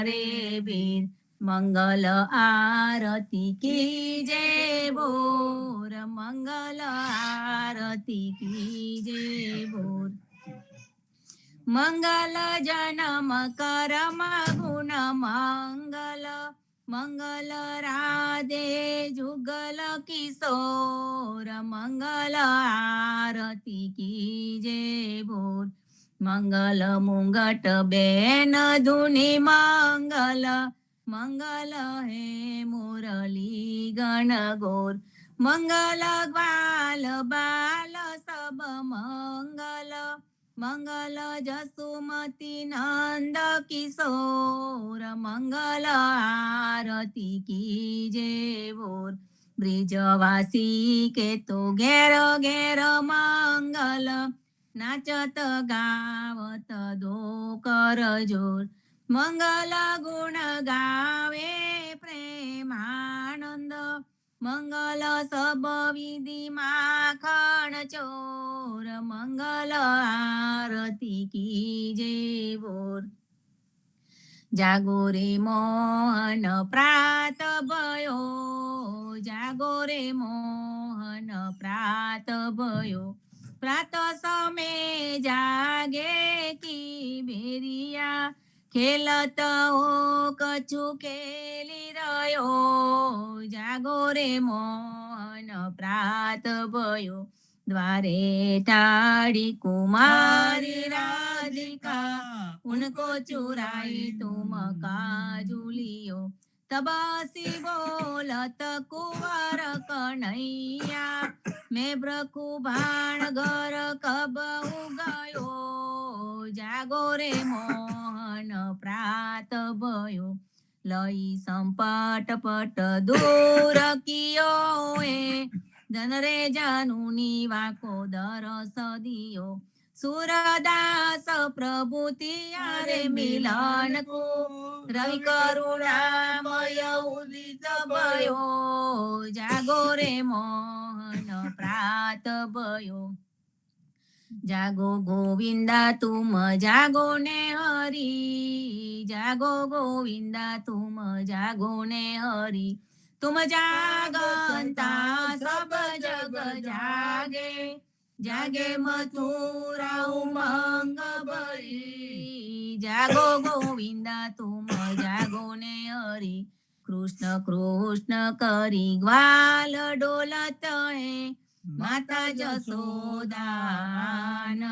रे वीर मंगल आरती की जय बोर मंगल आरती की जय बोर मंगल जनम करम गुण मंगल मंगल राधे जुगल किशोर मंगल आरती की जय बोर मंगल मुंगट बेन धुनि मंगल मंगल हे मुरली गण गोर मंगल ग्वाल बाल सब मंगल मंगल जसुमती नंद किशोर मंगल आरती की जय बोर ब्रिजवासी के तो घेर घेर मंगल नाचत गावत दो कर जोर मंगल गुण गावे प्रेमानंद मंगल सब विधि माखण चोर मंगल आरती की जय बोर जागो रे मोहन प्रात भयो जागो रे मोहन प्रात भयो प्रात समय जागे की बेरिया खेलत हो कछु खेली रह्यो जागो रे मोहन प्रात भयो द्वारे ठाड़ी कुमारी राधिका उनको चुराई तुम काजुलियो तबासी बोलत कुंवर कन्हैया मैं ब्रखु बाण घर कब उगयो जागो रे मोहन प्रात भयो लई संपट पट दूर कियो जन रे जानुनी वाको दरस दियो सूरदास प्रभु तियारे मिलन को रवि करुणामय उदित भयो जागो रे मोहन प्रात भयो जागो गोविंदा तुम जागो ने हरि जागो गोविंदा तुम जागो ने हरि तुम जागंता सब जग जागे जागे मथुरा उमंग भरी जागो गोविंदा तुम जागो ने हरि कृष्ण कृष्ण करी ग्वाल डोलत है माता जसोदा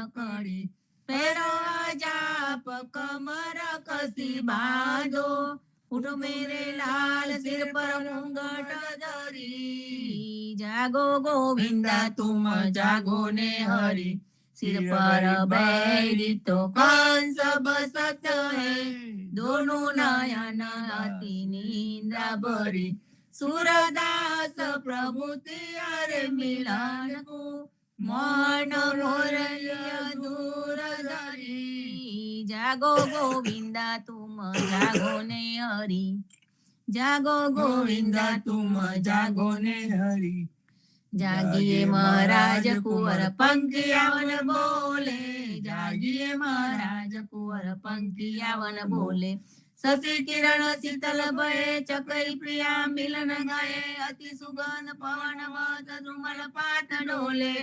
कड़ी पैरो जाप कमर कसी बांधो उठो मेरे लाल सिर पर मुंगट धरी जागो गोविंदा तुम जागो ने हरि सिर पर बैरी तो कंस बसत है दोनों नयन अति निंद्रा भरी सूरदास प्रभु तियारे मिलन को मन मोरलिया दूर धरी जागो गोविंदा तुम जागो ने हरि जागो गोविंदा तुम जागो ने हरि जागिए महाराज कुंवर पंखियावन बोले जागिए महाराज कुंवर पंखियावन बोले शशि किरण शीतल भये चकई प्रिया मिलन गए अति सुगंध पवन मत धूमल पात डोले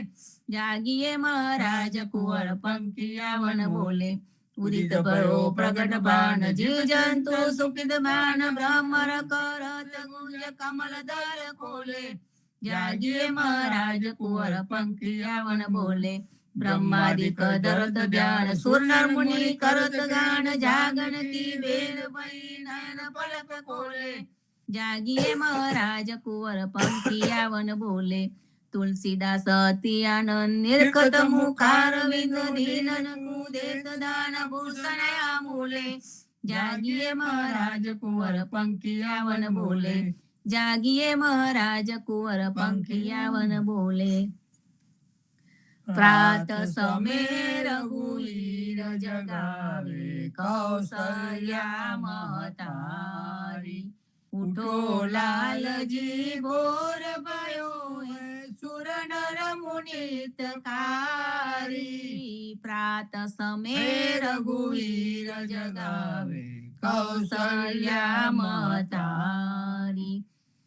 जागिए महाराज कुंवर पंखियावन बोले उदित भयो प्रगट बाण जीव जंतु सुखित बाण भ्रमर करत गुंज कमल दल खोले जागिए महाराज कुंवर पंखियावन बोले ब्रह्मादिक दरद ध्यान सुर नर मुनि करत गान जागन की बेल भई नयन पलक खोले जागिए महाराज कुंवर पंखियावन बोले तुलसीदास अति आनंद निर्खत मुखार विंद दीनन कुदेत दान भूषण आमूले जागिए महाराज कुंवर पंखियावन बोले जागिए महाराज कुंवर पंखियावन बोले प्रात समय रघुवीर जगावे कौशल्या महतारी उठो लाल जी भोर भयो सुर नर मुनित कारी प्रात समय रघुवीर जगावे કૌશલ્યા તારી.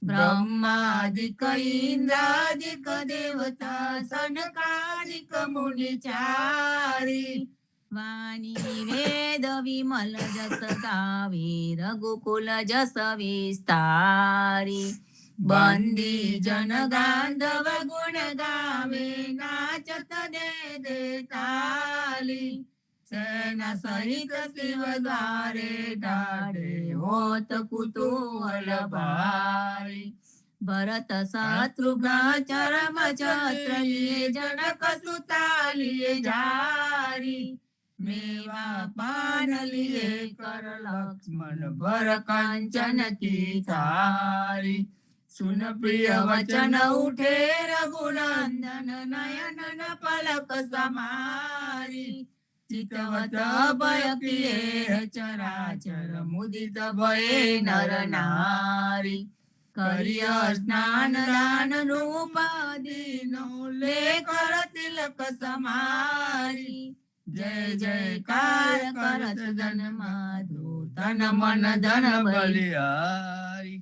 બ્રહ્માદિક ઇન્દ્રાદિક દેવતા સનકાદિક મુનિ ચારી. વાણી વેદ વિમલ જસ ગાવે રઘુકુલ જસ વિસ્તારી. બંદી જન ગાંધવ ગુણ ગાવે નાચત દે તાલી. સેના સહિત શિવ દ્વારે ઢાળે હોત કુતૂહલ ભારી. ભરત શત્રુઘ્ન ચરમ છત્રલીએ જનક સુતાલીએ જારી. મેવા પાન લીએ કર લક્ષ્મણ ભર કંચન કી થારી. સુન પ્રિય વચન ઉઠે રઘુનંદન નયન ન પલક સમારી. ચિતવત ભય કિએ ચરાચર મુદિત ભયે નર નારી. કર્ય સ્નાન દાન રૂપાદીનો લેકર તિલક સમારી. જય જયકાર કરત ધન માધો તન મન ધન બલિહારી.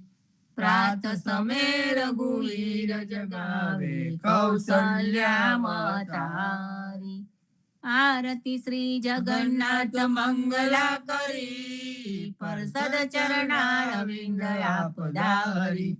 પ્રાત સમે રઘુવીર જગાવે કૌશલ્યા તારી. આરતી શ્રી જગન્નાથ મંગલા કરી. પરસદ ચરણારવિંદ આપદારી.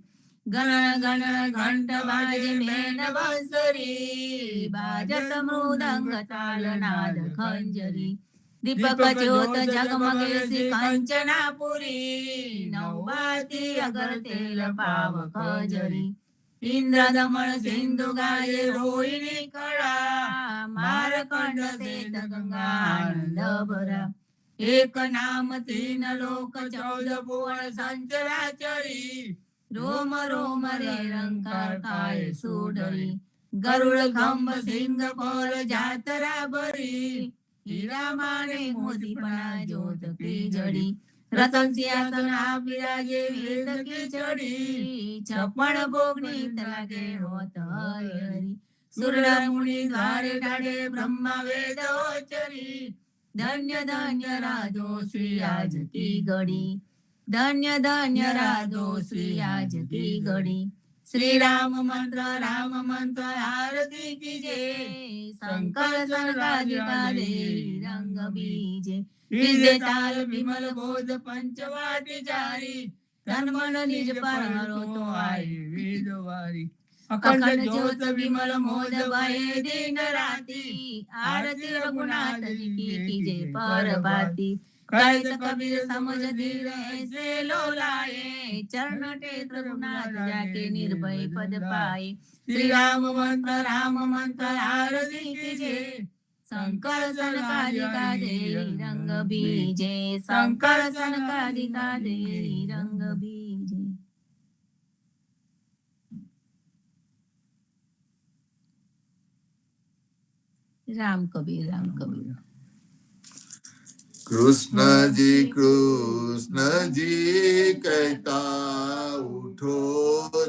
ગણ ગણ ઘંટ બાજે મેન બંસરી. બાજત મૃદંગ તાલ નાદ ખંજરી. દીપક જ્યોત જગમગે શ્રી કંચનાપુરી. નવબાતી અગર તેલ પાવ ખજરી. ઇન્દ્ર દમણ સિંધુ ગાયે રોહિણી કળા. મારકંડ સેત ગંગા આનંદ ભરા. એક નામ તીન લોક 14 ભુવન સંચરાચરી. રોમ રોમ રે રંકાર કાય સુડરી. ગરુડ ખંભ સિંહ પર જાતરા ભરી. હીરા માણે મોતી પના જોત કી જડી. રતન સિંહાસન બિરાજે વેદ કી ચડી. 56 ભોગની લાગે હોત હરી. સુરનર મુનિ દ્વારે ઢાળે બ્રહ્મા વેદ ઓચરી. ધન્ય ધન્ય રાધો શ્રી આજ કી ઘડી. ધન્ય ધન્ય રાધો શ્રી આજ કી ઘડી. શ્રી રામ મંત્ર આરતી કીજે. શંકર સનકાદિકા દેવી રંગ બીજે. વિદ્ય તાલ વિમલ બોધ પંચવાટી જારી. તન મન નિજ પર હરો તો આઈ વિદવારી. અખંડ જ્યોત વિમલ મોદ ભયે દિન રાતી. આરતી રઘુનાથજી કી કીજે પરભાતી. કહિત કબીર સમજ ધીર ऐसे लोलाए. चरण टेत रघुनाथ जाके निर्भय पद पाए. श्री राम मंत्र आरती कीजे. शंकर सनकादिका देवी रंग बीजे. शंकर सनकादिका देवी रंग बीजे. राम कबीर कृष्ण जी कहता उठो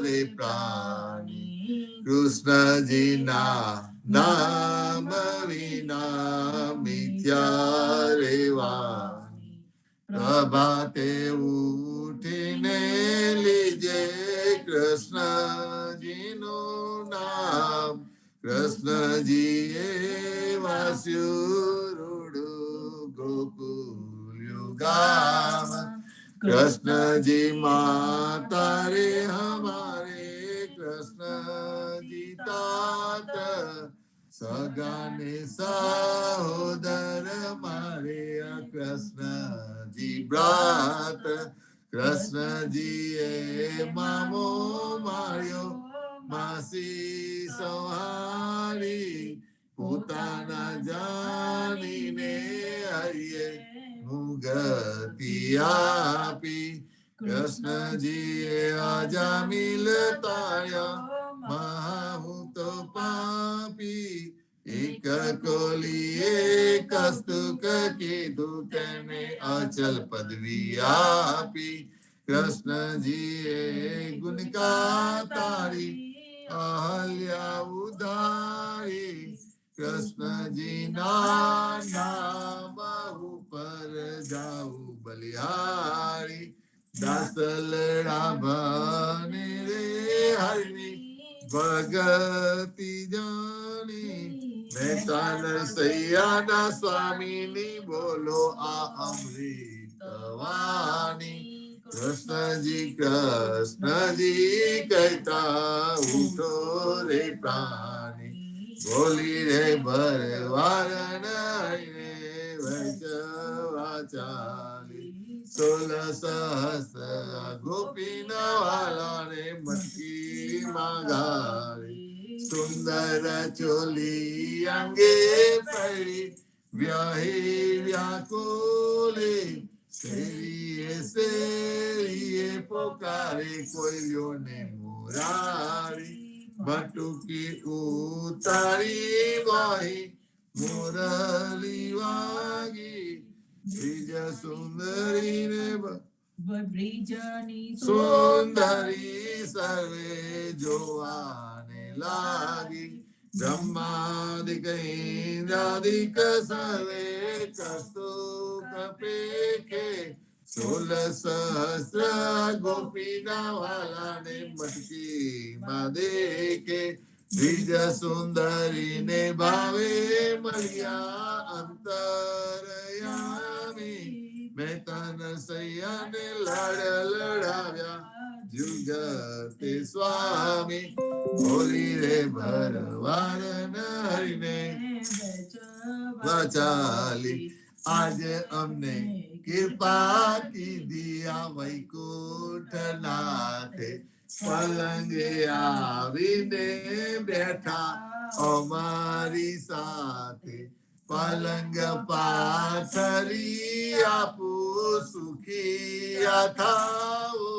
रे प्राणी. कृष्ण जी ना नाम विना मिथ्या रे वाणी. प्रभाते उठीने लीजे कृष्ण जी नो नाम. कृष्ण जी वास्युरुडु गोकुल गाम. कृष्ण जी माता रे हमारे. कृष्ण जी तात सगाने सहोदर मारे. कृष्ण जी ब्रात. कृष्ण जी मामो मार्यो. मासी संहारी. પોતાના જાણીને હરિએ મુગતિ આપી. કૃષ્ણજીએ અજામિલ તાર્યા. મહાહું તો પાપી. એક કોલીએ કસ્તુક કીધું તેને અચલ પદવી આપી. કૃષ્ણજીએ ગુણકા તારી. અહલ્યા ઉધારી. કૃષ્ણજી ના નામ ઉપર જાઉં બલિહારી દાસલડા ભને રે હરિની ભગતિ જાની મહેતાન સૈયાના સ્વામીની બોલો આ અમૃત વાણી કૃષ્ણજી કહેતા ઉઠો રે પ્રાણી બોલી રે ભરવાર નઈને વચવા ચાલી 16 સહસ્ર ગોપીના વાલા ને મટકી માગારી સુંદર ચોલી અંગે પડી વ્યાહી વ્યાકુલી શેરીએ પોકારે કોઈઓને મુરારી બટુકી ઉતારી વાહી મુરલી વાગી બ્રિજ સુંદરી ને બ્રિજની સુંદરી સર્વે જોવાને લાગી બ્રહ્માદિક ઇન્દ્રાદિક સર્વે કસ્તુક પેખે 16 સહસ્ર ગોપીના વાલા ને મટકી માં દેખે બ્રિજ સુંદરી ને ભાવે મળ્યા અંતરયામી મહેતાન સૈયાને લડાવ્યા જુગતે સ્વામી બોલી રે ભરવાર નરીને વચાલી આજે અમને કૃપા કીધી આ વૈકુંઠ નાથે પલંગે આવીને બેઠા અમારી સાથે પલંગ પાથરી આપું સુખી થાઓ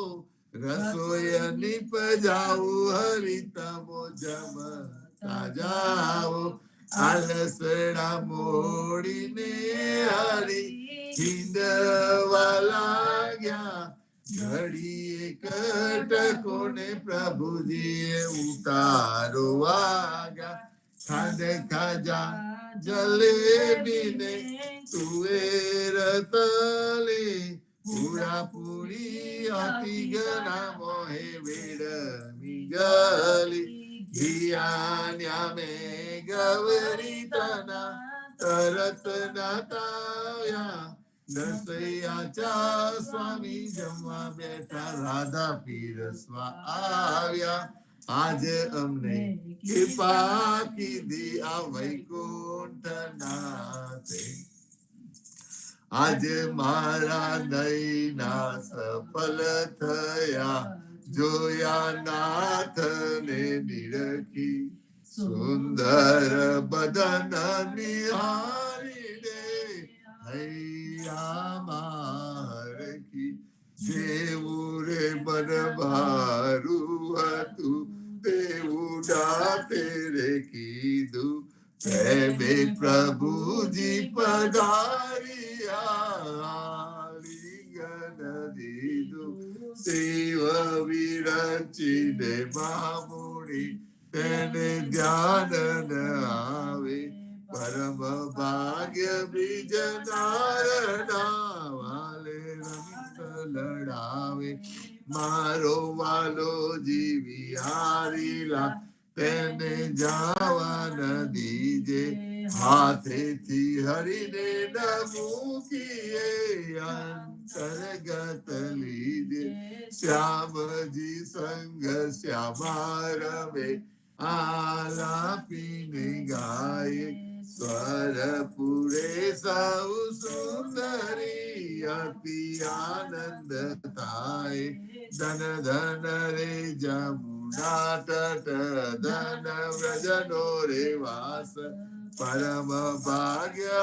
રસોઈ નિપજાવું હરિતમો જમતા જાઓ આલસડા મોડીને હરી હિંદવા લાગ્યા ઘડીએ કટકોને પ્રભુજીએ ઉતારો વાગ્યા ખાધે ખાજા જલેબીને તુવેર તલી પૂરા પૂરી અતિ ગણા મોહે વેડમી ગલી ઘિયાન્યા મેં ગવરી તના તરત નાતાવ્યા દસૈયા ચા સ્વામી જમવા બેઠા રાધા પીરસવા આવ્યા આજે અમને કૃપા કીધી આ વૈકુંઠ નાથે આજે મારા નૈના સફલ થયા જોયા નાથ ને નિરખી સુંદર બદન નિહારીને હૈયા મારખી જેવું રે મન મારું હતું તેવું દાતે રે કીધું પ્રેમે પ્રભુજી પધાર્યા લિંગન દીધું શિવ વિરચીને મામુની તેને ધ્યાન ન આવે પરમ ભાગ્ય બીજ નારણા વાલે રંગ લડાવે મારો વાલો જીવી હારીલા તેને જાવા ન દીજે હાથેથી હરીને ન મૂકીએ અંતર્ગત લીજે શ્યામજી સંગ શ્યામા રમે આલાપીને ગાય સ્વર પૂરે સૌ સુંદરી અતિ આનંદ થાય ધન ધન રે જમુના તટ ધન વ્રજનો રે વાસ પરમ ભાગ્ય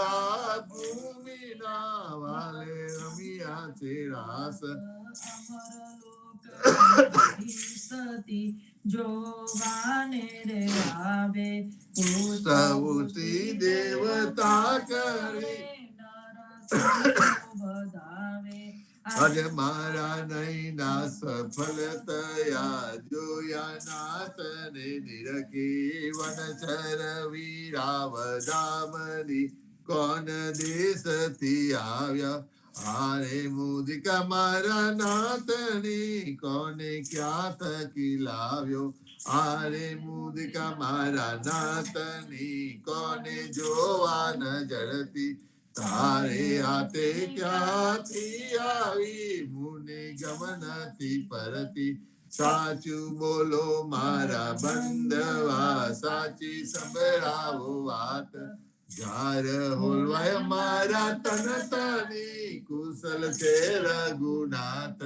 ભૂમિના વાલે રમ્યા છે રાસ સતી જોવાને રે આવે સૌથી દેવતા કરી વધાવે આજે મારા નૈના સફળ થયા જોયા નાથને નિરખી વનચર વીરાવધામની કોણ દેશથી આવ્યા આરે મુદિકા મારા નાથની કોને ક્યાં થકી લાવ્યો આરે મુદિકા મારા નાથની કોને જોવા ન જડતી તારે હાથે ક્યાંથી આવી મુને ગમનથી પરતી સાચું બોલો મારા બંધવા સાચી સંભળાવો વાત જાર હોલવાય મારા તન તની કુશલ છે રઘુનાથ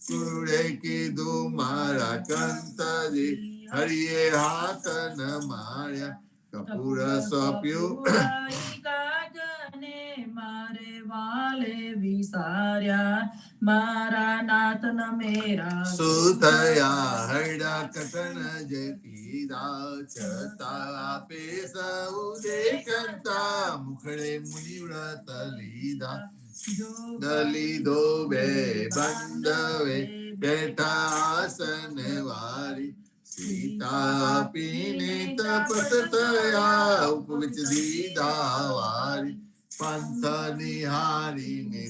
કુળે કીધું મારા કંતજી હરિએ હાથ ન માર્યા કપૂર સોંપ્યું કાજને મારે વાલે વિસાર્યા મારા નાથન મેરા સુતયા હરડા કટન જે કીધા છતાં આપે સૌ દેખતા મુખડે મુનિ વ્રત લીધા દલીદો બે બંધવે બેઠા આસન વારી સીતા પીને તપત થયા ઉપવિચ દીધા વારી પંથ નિહારીને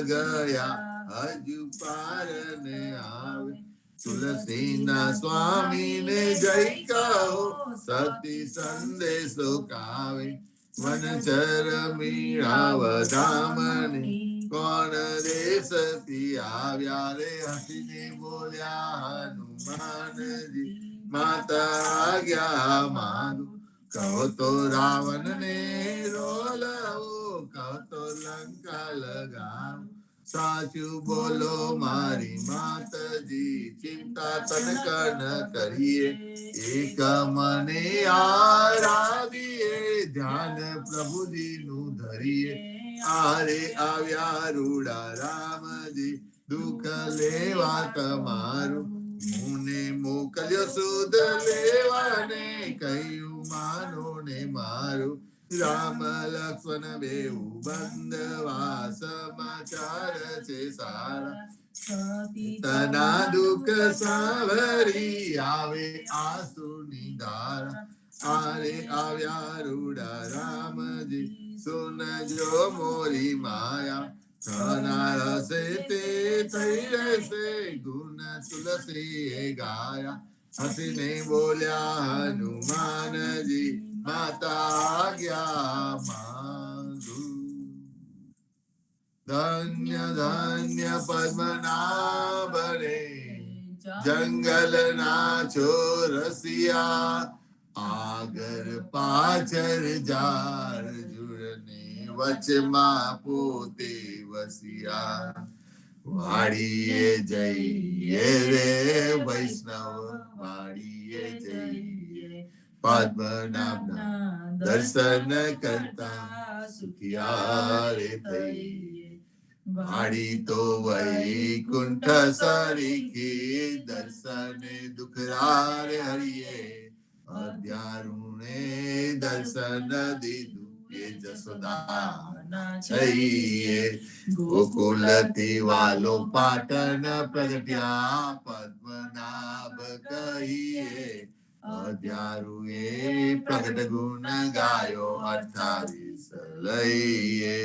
ગયા હજુ પાર ને આવે તુલસીના સ્વામીને જય કહો સતી સંદેશો કાવે વનચર મીરાવધામની કોણ દેશથી આવ્યા રે હસીને બોલ્યા હનુમાનજી માતા આજ્ઞા માંગુ કહો તો રાવણ ને રોલાવો કહો તો લંકા લગાવો સાચું બોલો મારી માતાજી ચિંતા તનક ન કરીએ એક મને આરાધીએ ધ્યાન પ્રભુજી નું ધરીએ આરે આવ્યા રૂડા રામજી દુઃખ લેવા તમારું મુને મોકલ્યો સુધ લેવાને કહ્યું માનો ને મારું રામ લક્ષ્મણ બેઉ બંધવા સમાચાર છે સારા તના દુઃખ સાવરી આવે આસુની ધારા આરે આવ્યા રૂડા રામજી સુનજો મોરી માયા થના રસે તે થઈ રહેશે ગુણ તુલસી ગાયા હસીને બોલ્યા હનુમાનજી માતા આજ્ઞા માંગુ ધન્ય ધન્ય પદ્મનાભ રે જંગલના ચોરસિયા આગળ પાછળ જાર જુડને વચમાં પોતે વસિયા વાડીએ જઈએ રે વૈષ્ણવ વાડીએ જઈએ પદ્મનાભના દર્શન કરતા સુખિયા રે થઈએ વાડી તો વૈકુંઠ સરીખી દર્શને દુખરા રે હરિએ અધ્યારુણે દર્શન દીધું એ જસોદા છઈએ ગોકુલથી વાલો પાટણ પ્રગટ્યા પદ્મનાભ કહીએ અધ્યારુએ પ્રગટ ગુણ ગાયો 28 લઈએ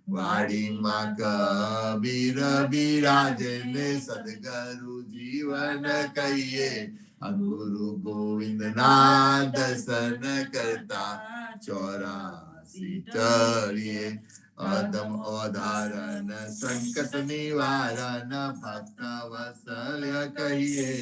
વાડીમાં કબીર બિરાજે ને સદગુરુ જીવન કહીએ ગુરુ ગોવિંદ ના દર્શન કરતા 84 ટરીએ અદમ અધારણ સંકટ નિવારણ ભક્ત વત્સલ્ય કહીએ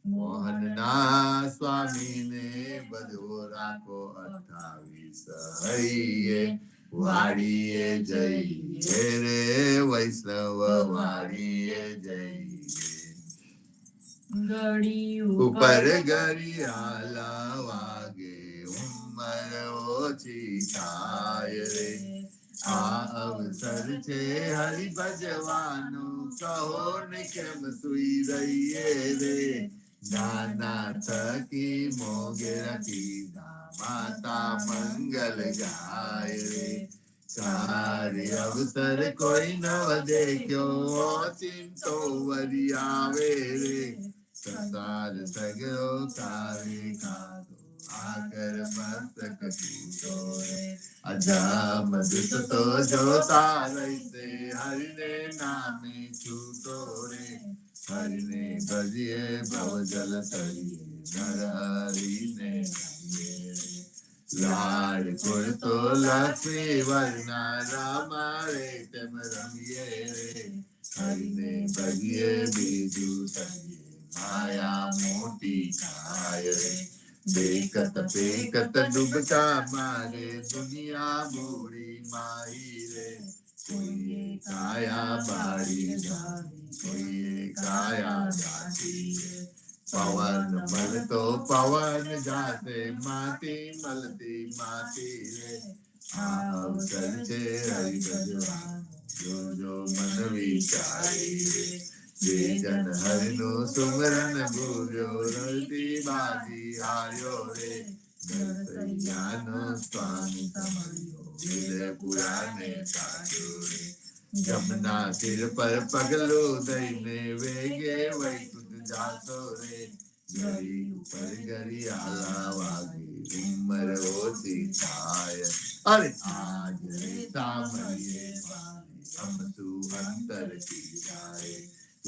મોહન ના સ્વામી ને બધો રાખો 28 હૈયે વાડીએ જઈએ રે વૈષ્ણવ વાડીએ જઈએ ઘડી ઉપર ઘડિયાળા વાગે ઉંમર ઓછી થાય રે આ અવસર છે હરિ ભજવાનું કહો ને કેમ સુઈ રહીએ રે નાના થકી મોગે કીધા માતા મંગલ ગાય રે कार्य अवसर कोई नव देखो चिंतो वरी आवे रे संसार सगरो कार्य खातो आकर मस्तक टूटो रे अजाम दुत तो जोता रैसे हरि ने नामे छूटो रे हरि ने भजिए भव जल तरिए नर हरि ने भजिए रे लाड गुण तो लक्ष्मी वरना रामारे तम रमिए रे हरि ने भजिए बीजू तरिए माया मोटी काय रे देखत पेकत डूबता मारे दुनिया बूढ़ी माही रे कोई काया बाड़ी जानी कोई काया जाती रे पवन मल तो पवन जाते माटी मलती माटी रे अवसर छे हरि भजवान जो मन विचारी रे जे जन हरि नो सुमरन भूल्यो रति बाजी हार्यो रे ज्ञानो स्वामी समर्यो विदय पुराणे साचो रे जमुना सिर पर पगलो दईने वेगे वैकुंठ जातो रे गरी ऊपर गरी आला वागे उमर होती छाय अरे आज रे सामरिये हम तू अंतर की जाए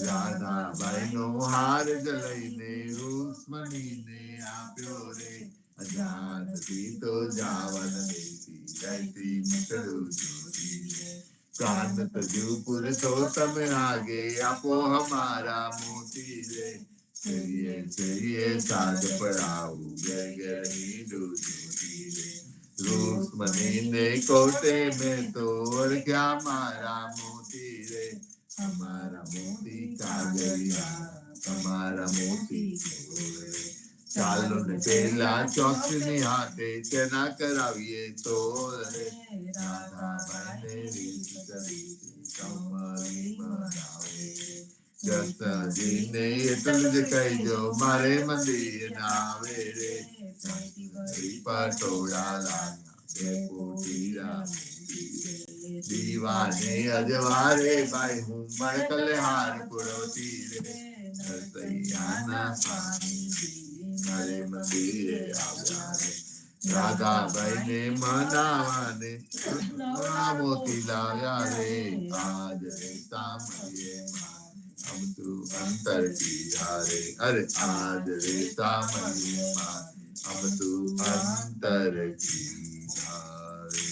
राधा बाई नो हार जलईने रुक्मणी ने आप्यो रे अजात थी तो जावन देती रहती मिटड़ू ज्योति रे कान तजू पुरुषोत्तम आगे आपो हमारा मोती रे चलिए चलिए साज पड़ाऊ गहरी ज्योति रे रुक्मणी ने कोटे में तो और क्या मारा मोती रे हमारा मोती कागरिया हमारा मोती रे चालो ने पेला चौकनी हाथे चना कराविए तो रे राधा बाई ने रीत करी कमरी मनावे जस्ट जी ने इतल कही जो मारे मंदिर नावे रे पटोड़ा लाना बेपोटीरा दीवाने अजवारे बाई हूँ मर कल्याण पुरोती रे सैयाना स्वामी हरे मंदिर आव्यारे राधा बाई ने मनावाने मोती लाया रे आज रे सामरिये हम तू अंतर की जारे अरे आज रे सामरिये हम तू अंतर की जारे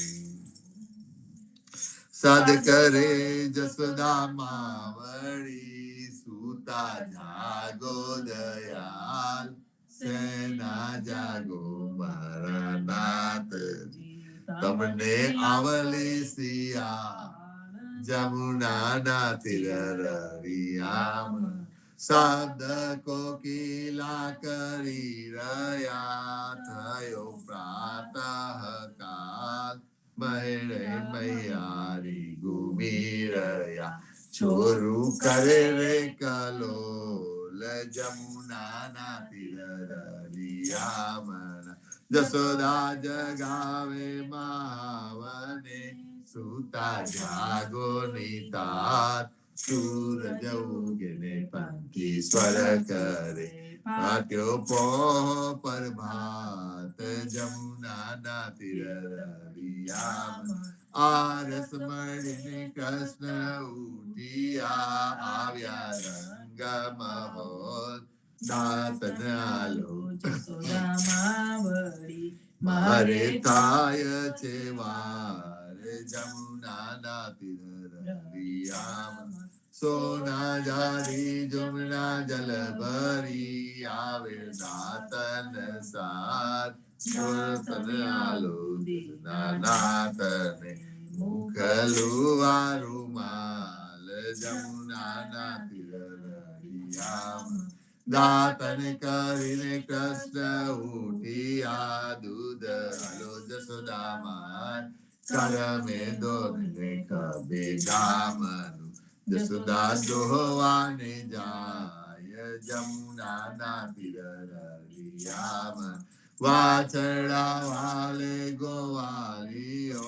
सद करे जसोदा मावड़ी सूता जागो दयाल सेना जागो मारा नाथ तमने आवली सिया जमुना ना तिररियाम शब्द कोकिला करी रया थयो प्रातः काल मैरे मैयारी गुमीरया छोरू करे रे कलोल जमुना ना तिररियामन जसोदा जगावे मावने सूता जागो नितात सूरज उगने पंखी स्वर करे पाट्यो पो प्रभात जमुना ना तिररियाम आरस मणिने कृष्ण उठिया आव्या रंग महोल दातन आलो जसोदा मावड़ी मारे थाय छे वार जमुना ना तिररियाम सोना जारी जमुना जल भरी आवे दातन साथ तन आलो नातने मुखलुआरु माल जमुना ना तिररियाम दातन करिने कृष्ण उठिया दूध आलो जसोदा मान कर में दोने कबे दामनु जसोदा दोहवाने जाय जमुना ना तिररियाम वाछड़ा वाले गोवालियो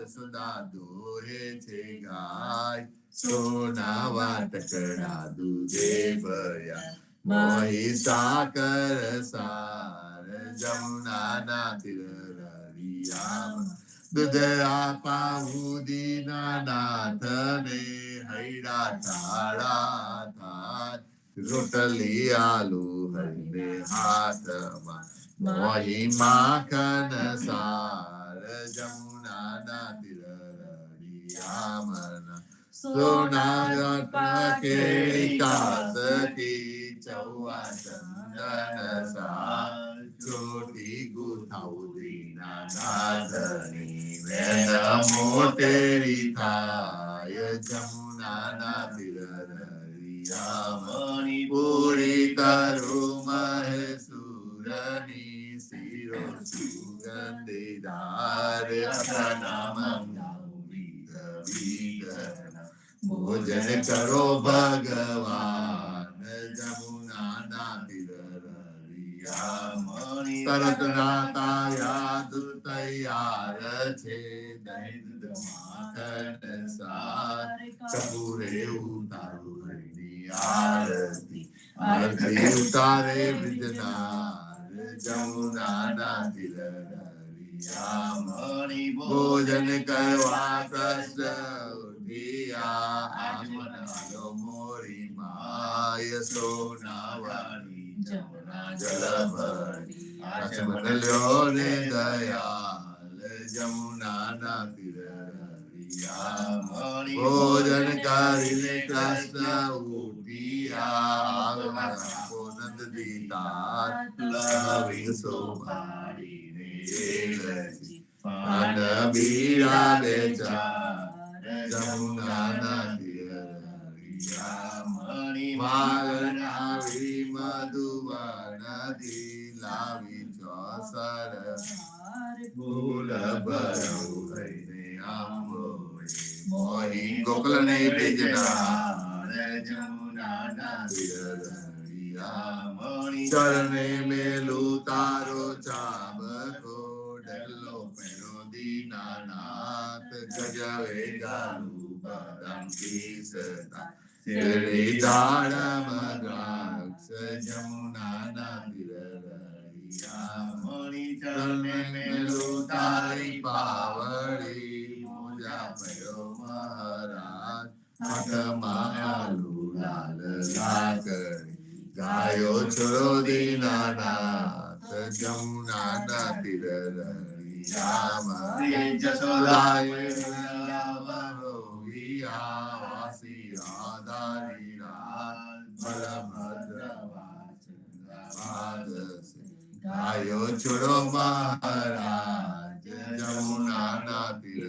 જસોદા દોહે છે ગાય સોના વાટકડા દૂધે ભર્યા મોહી સાકર સાર જમુનાના તીર દૂધ આપા ઉદીના નાથને હૈડા થાળા થાય રોટલી આલુ હૈને હાથમાં મોહી માખન સાર જમુનાના તીર સોના કેળી કાસકી ચૌવા ચંદન સાર ચોટી ગુથાઉદીના નાથની વેદ મોટેરી થાય જમુનાના તીર પૂરી કરું મહેસુરની શિરો સુગંધીદાર ભોજન કરો ભગવાન જમુનાના તીર તરત નાતા યાદ તૈયાર છે દહીં દૂધ માખણ સાર કપૂરે ઉતારું હરિની આરતી આરતી ઉતારે બ્રિજનાર જમુનાના તીર ભોજન કરવા કૃષ્ણ આત્મન આલો મોરી માય સોના વાળી જમુના જલ ભરી આચમન લ્યો ને દયાલ જમુનાના તીર ભોજન કરીને કૃષ્ણ ઉઠિયા નંદ દીતા લવી સોમાડીને પાન બીરા બે જમુનાના માલન આવી મધુવનથી લાવી ચોસર ફૂલ ભરવું લઈને આંબો મોહી ગોકલને ભેજનાર જમુનાના ચરણે મેલું તારો ચાબકો ડલ્લો પેરો દીનાનાથ ગજવે ગાલું બદામ કીસતા શેરડી દાડમ દ્રાક્ષ જમુનાના ચરણે મેલું તારી પાવડી મોજા પયો મહારાજ હાથમાં આલુ લાલ લાકડી ગાયો છોડો દીનાનાથ જમુનાના તીર જસોદાય વાસી આધારી ગાયો છોડો મહારાજ જમુનાના તીર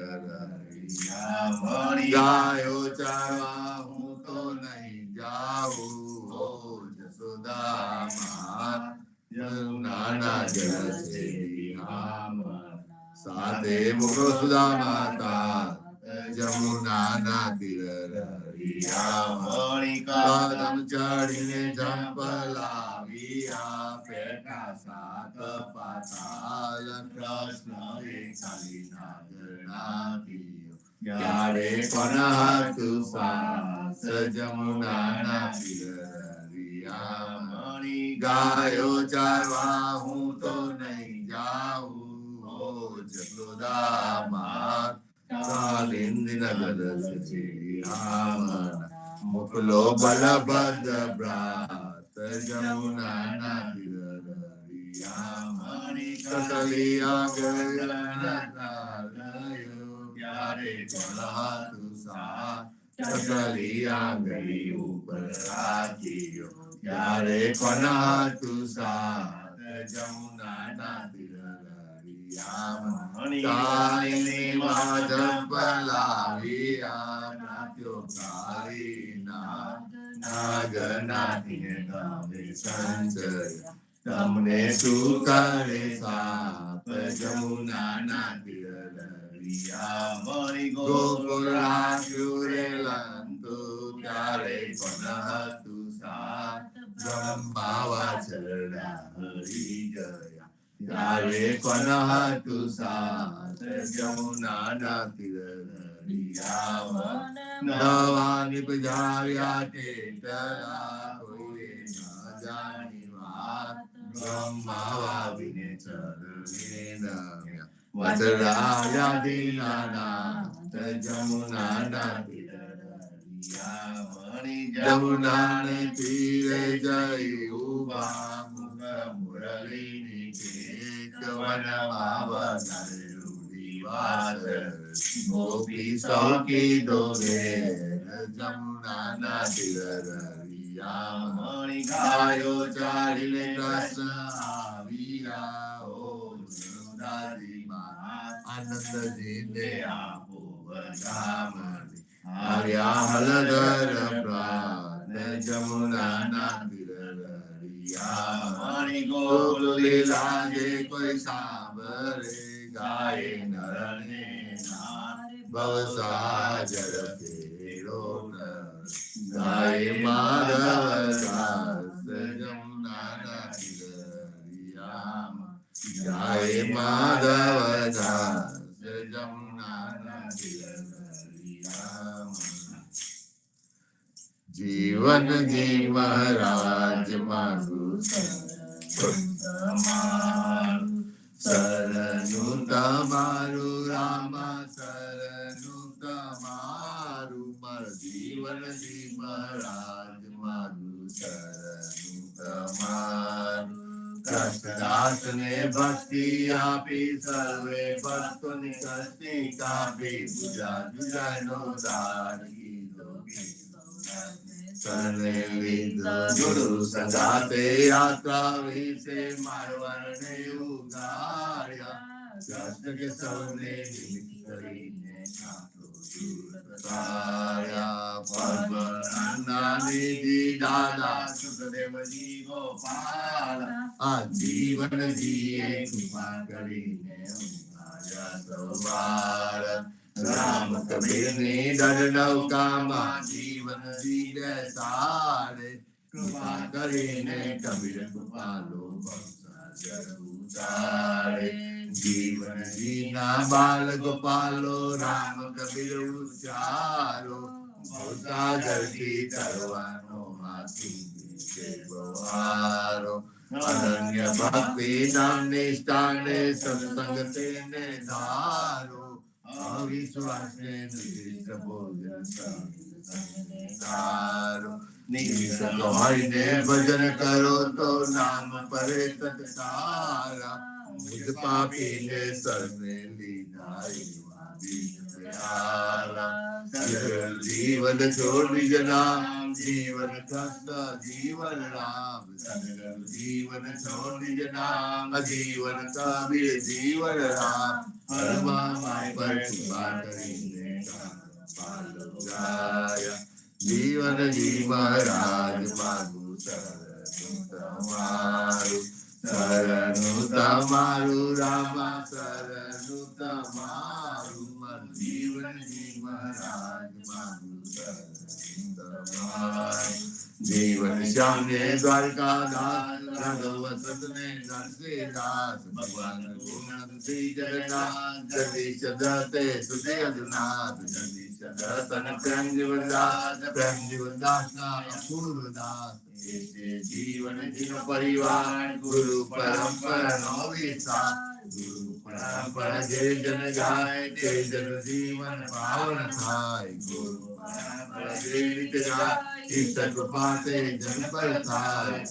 ગાયો ચારવા હું તો નહીં જાઉં જસોદા જમુનાના જલ છે સાથે મુકો સુદા માતા જમુનાના તીર કદમ ચડીને જંપલાવ્યા પેટા સાત પાતાલ કૃષ્ણ એકાલી નાગનાથીઓ ક્યારે પણ હતું સાસ જમુનાના તીર ગાયો ચારવા હું તો નહીં જાઉં ઓ જસોદા કાલિંદિન ગદસે મોકલો બલભદ્ર ભ્રાત જમુનાના તીર કસલિયા ત્યારે તું સા કસલિયા ગઈ ઉપર રાખ્યો ત્યારે કોના તું સા જમુનાના તીર કાલિની જંપલાવ્યા નાટ્યો કાલીના નાગનાથીને ગામે સંચય તમને શું કરે સાપ જમુનાના તીર ગોકુળ રાખ્યું રે લંતુ ત્યારે પણ હતું સાપ બ્રહ્મા વાછરડા હરી ગયા ત્યારે કોન હતું સાથ જમુના તીર નવા નિપજાવ્યા તેતરા કોઈએ ન જાણી વાત બ્રહ્મા વાવીને ચરણે નમ્યા વસરાયા દીનાનાથ જમુના જમુના ને તીરે જઈ ઉભા મુખ મુરલીની વનમાં વધારેલું દિવાસ ગોપી સૌકી દોરે જમુના તીર મણી ગાયો ચાલીને કૃષ્ણ આવ્યા ઓ આનંદજી ને આપો વધામણી આવ્યા હલધર પ્રાત જમુના મણી ગોકુલ લીલા જે કોઈ સાંભળે ગાય નરને ભવસાગર ફેરો ગાય માધવ દાસ જમુના ગાય માધવ દાસ જમુના જીવન જી મહારાજ મારું શરણું તમારું રામા શરણું તમારું મારું જીવન જી મહારાજ મારું શરણું તમારું કષ્ટદાસ ને ભક્તિ આપી સર્વે ભક્તોની કષ્ટિ કાપી પૂજા જુજાનો દાન કીધો સરને લીધો ગુરુ સંગાતે યાત્રા વિશે મારવાને ઉગાડ્યા કૃષ્ણ કે સૌને નિમિત્ત કરીને નાની દાદા સુખદેવજી ગોપાલ આ જીવન જીએ કૃપા કરીને રામ કબીર ની દળ નૌકામાં જીવન જીવે સારે કૃપા કરીને કબીર કૃપાલો ઉતારે જીવન જીના બાલ ગોપાલો રામ કબીર ઉચારો ભવસાગરથી તરવાનો હાથી બહારો અનન્ય ભક્તિ નામની સ્થાને સત્સંગ તેને ધારો અવિશ્વાસ ને નિર્વિષ ભોજન સારો નિર્વિષ હોઈને ભજન કરો તો નામ પરે તત્કારા મુજ પાપી ને સરને લીધા જીવન છોડી જના જીવન કષ્ટ જીવન રામ જીવન છોડી જના જીવન કબીર જીવન રામ પર કૃપા કરીને જીવન જી મહારાજ મારું શરણું તમારું રામા શરણું તમારું જીવન જી મહારાજ મારું શરણું તમારું જીવન શ્યામને દ્વારકા દાસ રાઘવ સતને નરસિંહદાસ ભગવાન ગુણ શ્રી જગન્નાથ જગદીશ દત્તે સુધે અજનાથ જગદીશ દત્તન પ્રેમ જીવનદાસ ના અપૂર્વ દાસ જીવન જીનો પરિવાર ગુરુ પરંપરા નો વિસ્તાર ગુરુ પરંપરા જે જન ગાય તે જન જીવન પાવન થાય ગુરુ પરંપરા જે રીતે ગાય ઈષ્ટ કૃપા તે જન પર થાય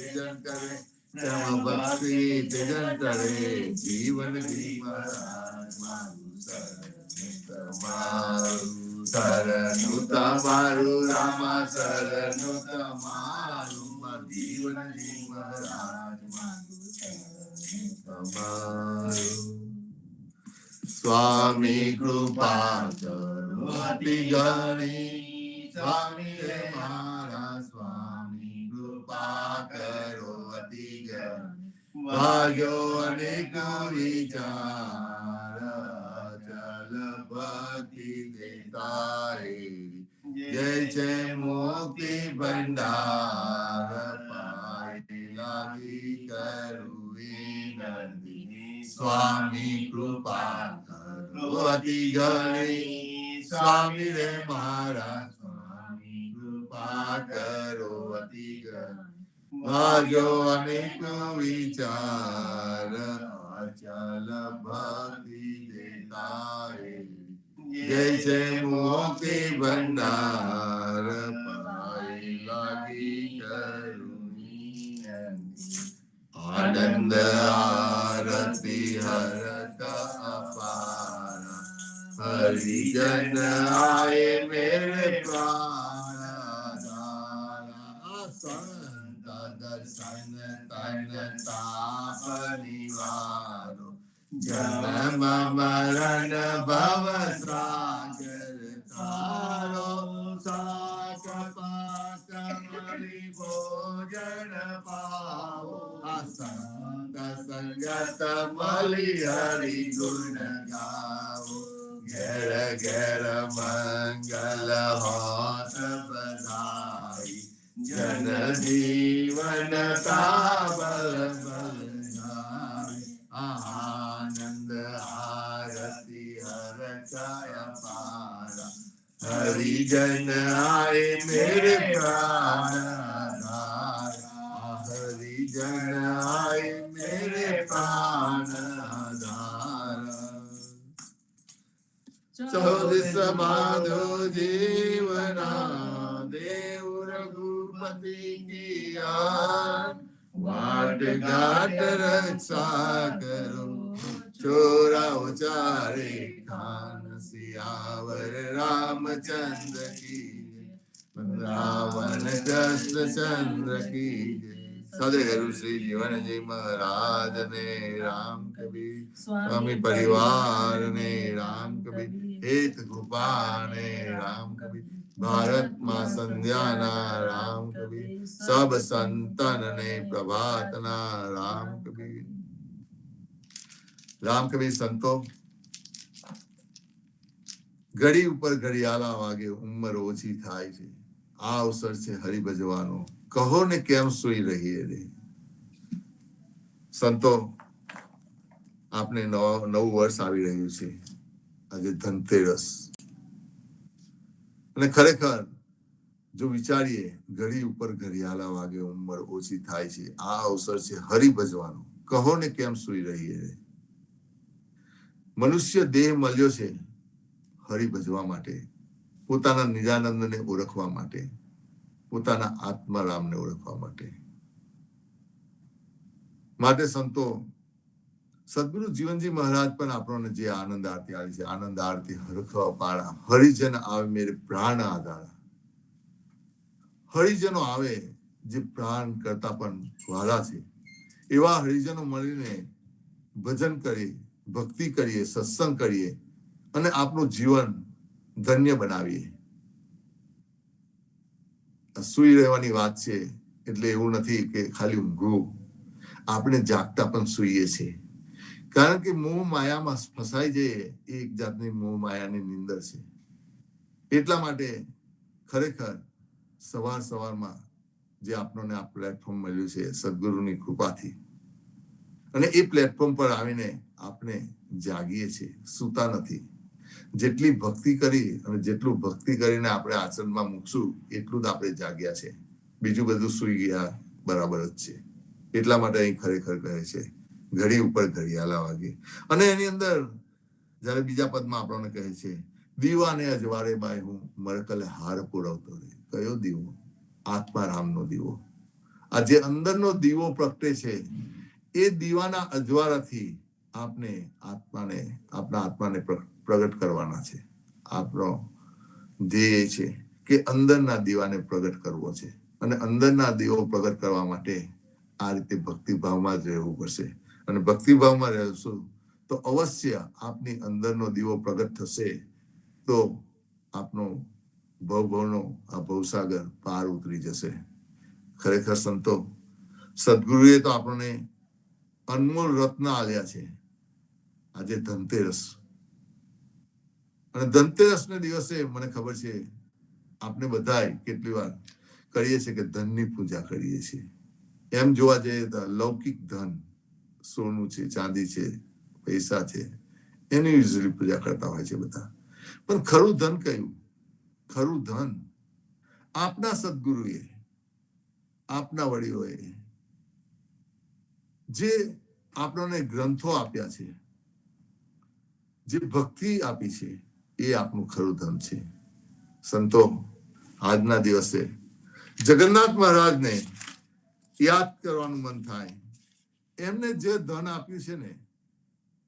જન કરે પ્રેમ ભક્તિ જન કરે જીવન જી મહારાજ મારું શરણું તમારું રામા શરણું તમારું જીવન જી મહારાજ તમારું સ્વામી કૃપા કરો અતિ ઘણી સ્વામી હે મારા સ્વામી કૃપા કરો અતિ ઘણી ભાગ્યો અનેક વિચાર ભક્તિ દેતારી જય છે મુક્તિ ભંડાર પાય લાગી કરુએ નંદિની સ્વામી કૃપા કરો અતિ ઘણી સ્વામી રે મારા સ્વામી કૃપા કરો અતિ ઘણી માર્યો અનેક વિચાર અચલ ભક્તિ દેતારે જય છે મોક્ષે ભંડાર પાઈ લાગી કરુણી આનંદ આરતી હરત અપાર હરિજન આયે મેરે પ્રાણ સંત દર્શન તન તાપ નિવારો જન્મ મરણ ભવ સાગર તારો સાક પાક મળી ભોજન પાવો સંત સંગત મળી હરિ ગુણ ગાવો ઘેર ઘેર મંગલ હોત બધાઈ જન જીવન કાબલ બલનાઈ આનંદ આરતી હરચાય પારા હરિજન આય મેરે પ્રાણ હરિજન આય મેરે પ્રાણ ચૌદસ બાધો જીવના દેવ રઘુપતિ કિયા વાટ ઘાટ રક્ષા કરો ચોરા ઉચારે ખાન સિયાવર રામચંદ્ર કી રાવણ કૃષ્ણ ચંદ્ર કી સદગુરુ શ્રી જીવનજી મહારાજ ને રામ કબીર સ્વામી પરિવાર ને રામ કબીર હેત કૃપા ને રામ કબીર ભારત માં સંધ્યાના રામ કબીર સબ સંતન ને પ્રભાતના રામ કબીર રામ કબીર સંતો ઘડી ઉપર ઘડિયાળા વાગે ઉંમર ઓછી થાય છે આ અવસર છે હરિ ભજવાનો કહો ને કેમ સુઈ રહીએ રે સંતો આપને નવું વર્ષ આવી રહ્યું છે આજે ધનતેરસ અને ખરેખર જો વિચારીએ ઘડી ઉપર ઘડિયાળા વાગે ઉંમર ઓછી થાય છે આ અવસર છે હરિ ભજવાનો કહો ને કેમ સુઈ રહીએ રે મનુષ્ય દેહ મળ્યો છે હરિ ભજવા માટે પોતાના નિજાનંદને ઓળખવા માટે પોતાના આત્મારામને ઓળખવા માટે સંતો સદગુરુ જીવનજી મહારાજ પણ આપણને જે આનંદ આરતી આવી છે આનંદ આરતી હરખવા પાડા હરિજન આવે મેરે પ્રાણ આધારા હરિજનો આવે જે પ્રાણ કરતા પણ વાલા છે એવા હરિજનો મળીને ભજન કરીએ ભક્તિ કરીએ સત્સંગ કરીએ અને આપણું જીવન ધન્ય બનાવીએ સુઈ રહેવાની વાત છે એટલે એવું નથી કે ખાલી ઊંઘવું આપણે જાગતા પણ સુઈએ છીએ કારણ કે મોહ માયામાં ફસાઈ જઈએ એ એક જાતની મોહ માયાની નિંદર છે એટલા માટે ખરેખર સવારમાં જે આપણને આ પ્લેટફોર્મ મળ્યું છે સદગુરુની કૃપાથી અને એ પ્લેટફોર્મ પર આવીને આપણે જાગીએ છીએ સૂતા નથી જેટલી ભક્તિ કરી અને જેટલું ભક્તિ કરીને આપણે આચરણમાં મૂકશું એટલું જ આપણે જાગ્યા છે બીજું બધું સુઈ ગયા બરાબર જ છે એટલા માટે અહીં ખરેખર કહે છે ઘડી ઉપર ઘડિયાળા વાગે અને એની અંદર જયારે બીજા પદમાં આપણને કહે છે દીવાને અજવાળે બાય હું મરકલે હાર પુરવતો રહે કયો દીવો આત્મારામનો દીવો આ જે અંદરનો દીવો પ્રગટે છે એ દીવાના અજવાળાથી આપને આપણા આત્માને પ્રગટ કરવાના છે આપણો ધ્યેય છે કે અંદરના દીવાને પ્રગટ કરવો છે અને અંદરના દીવો પ્રગટ કરવા માટે આ રીતે ભક્તિભાવમાં જ રહેવું પડશે અને ભક્તિભાવમાં રહેશું તો અવશ્ય આપની અંદરનો દીવો પ્રગટ થશે તો આપનો ભવનો આ ભવસાગર પાર ઉતરી જશે ખરેખર સંતો સદગુરુએ તો આપણને અનમોલ રત્ન આલ્યા છે આજે ધનતેરસ અને ધનતેરસને દિવસે મને ખબર છે આપણે બધા કેટલી વાર કરીએ છીએ કે ધનની પૂજા કરીએ છીએ એમ જોવા જઈએ તો લૌકિક ધન સોનું છે, ચાંદી છે, પૈસા છે, એની યુઝલી પૂજા કરતા હોય છે બધા. પણ ખરું ધન કયું? ખરું ધન આપના સદગુરુએ, આપના વડીઓએ જે આપણને ગ્રંથો આપ્યા છે, જે ભક્તિ આપી છે, એ આપનું ખરું ધન છે. સંતો આજના દિવસે જગન્નાથ મહારાજને યાદ કરવાનું મન થાય. એમને જે ધન આપ્યું છે ને,